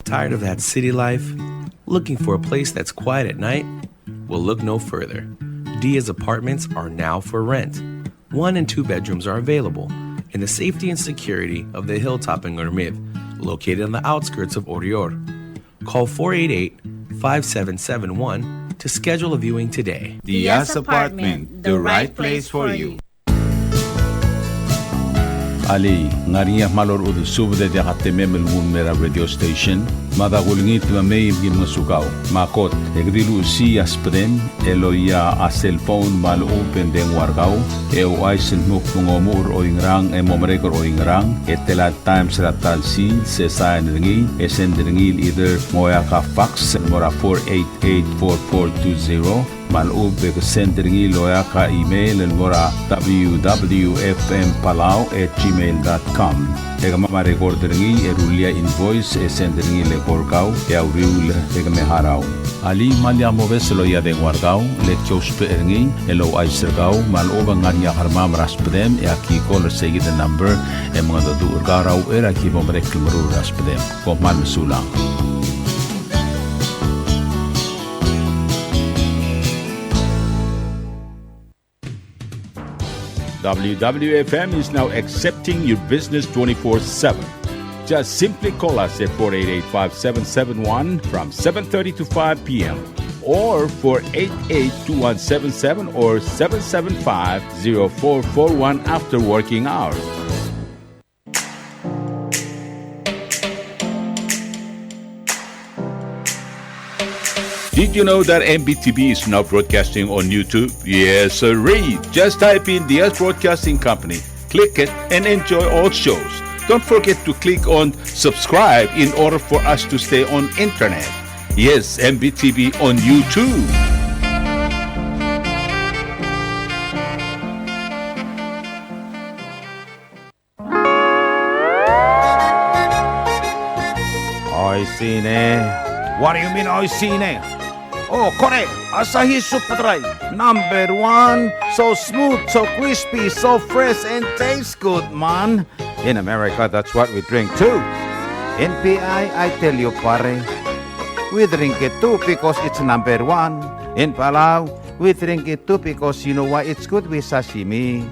Tired of that city life? Looking for a place that's quiet at night? Well, look no further. Dia's apartments are now for rent. 1 and 2 bedrooms are available in the safety and security of the Hilltop in Gurmid, located on the outskirts of Orior. Call 488-5771 to schedule a viewing today. Dia's Apartment, the right place for you. Ali, ngariya malor udu subde de hatte memel mera radio station. Mada gulngit ma may gin masukaw. Makot, egdilu si aspren, eloya a cellphone mal open den wargaw. Eo aisen muk mungomur o ingrang e momrekor o ingrang. Etela times ratal si se sain ringi, esen ringil either moya ka fax mora 488-4420. Malub ke sendringi loya ka email mora www.fmpalau@gmail.com. Ega mama recorderingi erulia invoice sendringi le korkau ya uriul ega meharau. Ali malya moves loya den wargau le chospe eringi elo aisergau maloba nganya harma raspedem e aki call say the number e mga do urgarau era ki bomrek mru raspedem ko man sulang. WWFM is now accepting your business 24/7. Just simply call us at 488-5771 from 7:30 to 5 p.m. or 488-2177 or 775-0441 after working hours. Did you know that MBTV is now broadcasting on YouTube? Yes, sirree. Just type in Diaz Broadcasting Company, click it, and enjoy all shows. Don't forget to click on subscribe in order for us to stay on internet. Yes, MBTV on YouTube. Oisine. What do you mean, oisine? Oh, correct. Asahi Super Dry. Number 1. So smooth, so crispy, so fresh, and tastes good, man. In America, that's what we drink too. In PI, I tell you, pare, we drink it too because it's number 1. In Palau, we drink it too because you know why it's good with sashimi.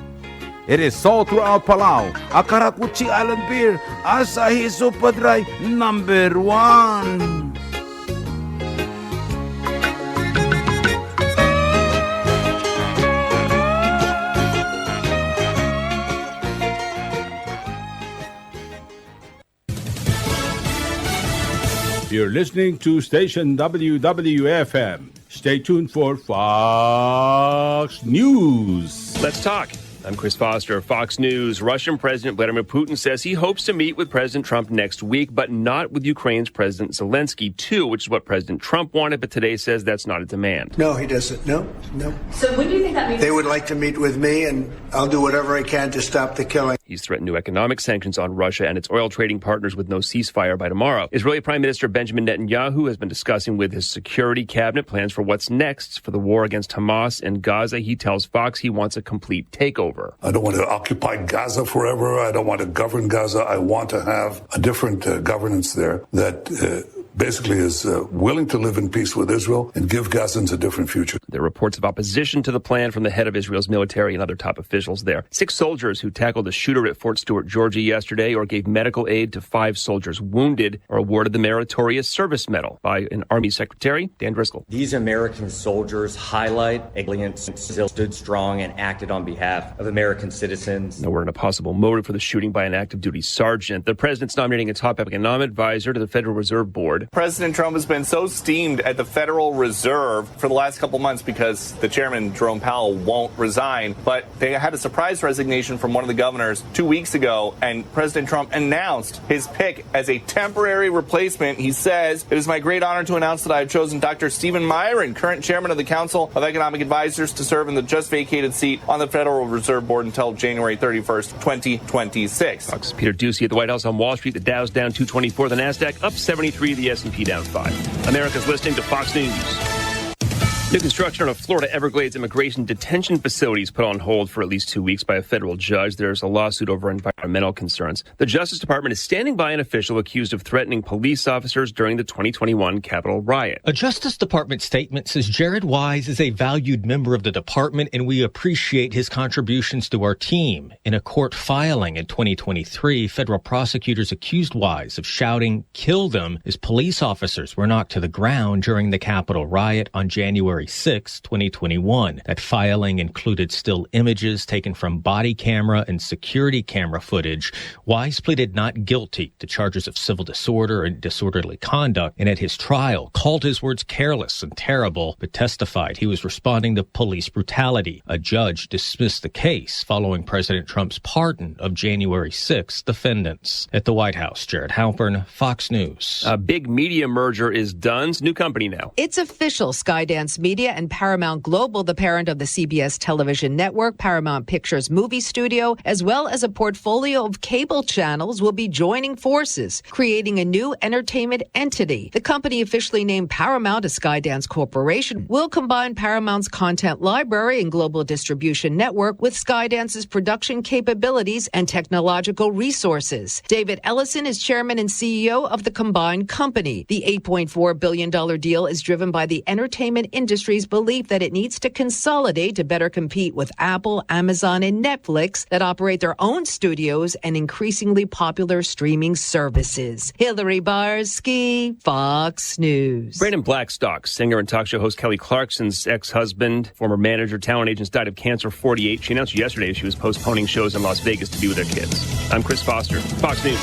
It is sold throughout Palau. Akarakuchi Island beer, Asahi Super Dry, number 1. You're listening to station WWFM. Stay tuned for Fox News. Let's talk. I'm Chris Foster, Fox News. Russian President Vladimir Putin says he hopes to meet with President Trump next week, but not with Ukraine's President Zelensky, too, which is what President Trump wanted, but today says that's not a demand. No, he doesn't. No. So when do you think that means? They would like to meet with me, and I'll do whatever I can to stop the killing. He's threatened new economic sanctions on Russia and its oil trading partners with no ceasefire by tomorrow. Israeli Prime Minister Benjamin Netanyahu has been discussing with his security cabinet plans for what's next for the war against Hamas and Gaza. He tells Fox he wants a complete takeover. I don't want to occupy Gaza forever. I don't want to govern Gaza. I want to have a different governance there that basically is willing to live in peace with Israel and give Gazans a different future. There are reports of opposition to the plan from the head of Israel's military and other top officials there. 6 soldiers who tackled a shooter at Fort Stewart, Georgia yesterday or gave medical aid to 5 soldiers wounded are awarded the Meritorious Service Medal by an Army Secretary, Dan Driscoll. These American soldiers highlight aliens stood strong and acted on behalf of American citizens. No word on a possible motive for the shooting by an active duty sergeant. The president's nominating a top economic advisor to the Federal Reserve Board. President Trump has been so steamed at the Federal Reserve for the last couple months because the chairman, Jerome Powell, won't resign. But they had a surprise resignation from one of the governors 2 weeks ago, and President Trump announced his pick as a temporary replacement. He says, "It is my great honor to announce that I have chosen Dr. Stephen Myron, current chairman of the Council of Economic Advisors, to serve in the just vacated seat on the Federal Reserve Board until January 31st, 2026. Fox's Peter Ducey at the White House on Wall Street. The Dow's down 224, the NASDAQ up 73, the S&P down 5. America's listening to Fox News. New construction on a Florida Everglades immigration detention facility is put on hold for at least 2 weeks by a federal judge. There's a lawsuit over environmental concerns. The Justice Department is standing by an official accused of threatening police officers during the 2021 Capitol riot. A Justice Department statement says Jared Wise is a valued member of the department and we appreciate his contributions to our team. In a court filing in 2023, federal prosecutors accused Wise of shouting, "Kill them," as police officers were knocked to the ground during the Capitol riot on January 6, 2021. That filing included still images taken from body camera and security camera footage. Wise pleaded not guilty to charges of civil disorder and disorderly conduct, and at his trial called his words careless and terrible, but testified he was responding to police brutality. A judge dismissed the case following President Trump's pardon of January 6 defendants. At the White House, Jared Halpern, Fox News. A big media merger is done. It's a new company now. It's official. Skydance Media and Paramount Global, the parent of the CBS television network, Paramount Pictures movie studio, as well as a portfolio of cable channels, will be joining forces, creating a new entertainment entity. The company, officially named Paramount, a Skydance corporation, will combine Paramount's content library and global distribution network with Skydance's production capabilities and technological resources. David Ellison is chairman and CEO of the combined company. The $8.4 billion deal is driven by the entertainment industry's belief that it needs to consolidate to better compete with Apple, Amazon, and Netflix that operate their own studios and increasingly popular streaming services. Hillary Barsky, Fox News. Brandon Blackstock, singer and talk show host Kelly Clarkson's ex-husband, former manager, talent agents, died of cancer, 48. She announced yesterday she was postponing shows in Las Vegas to be with her kids. I'm Chris Foster, Fox News.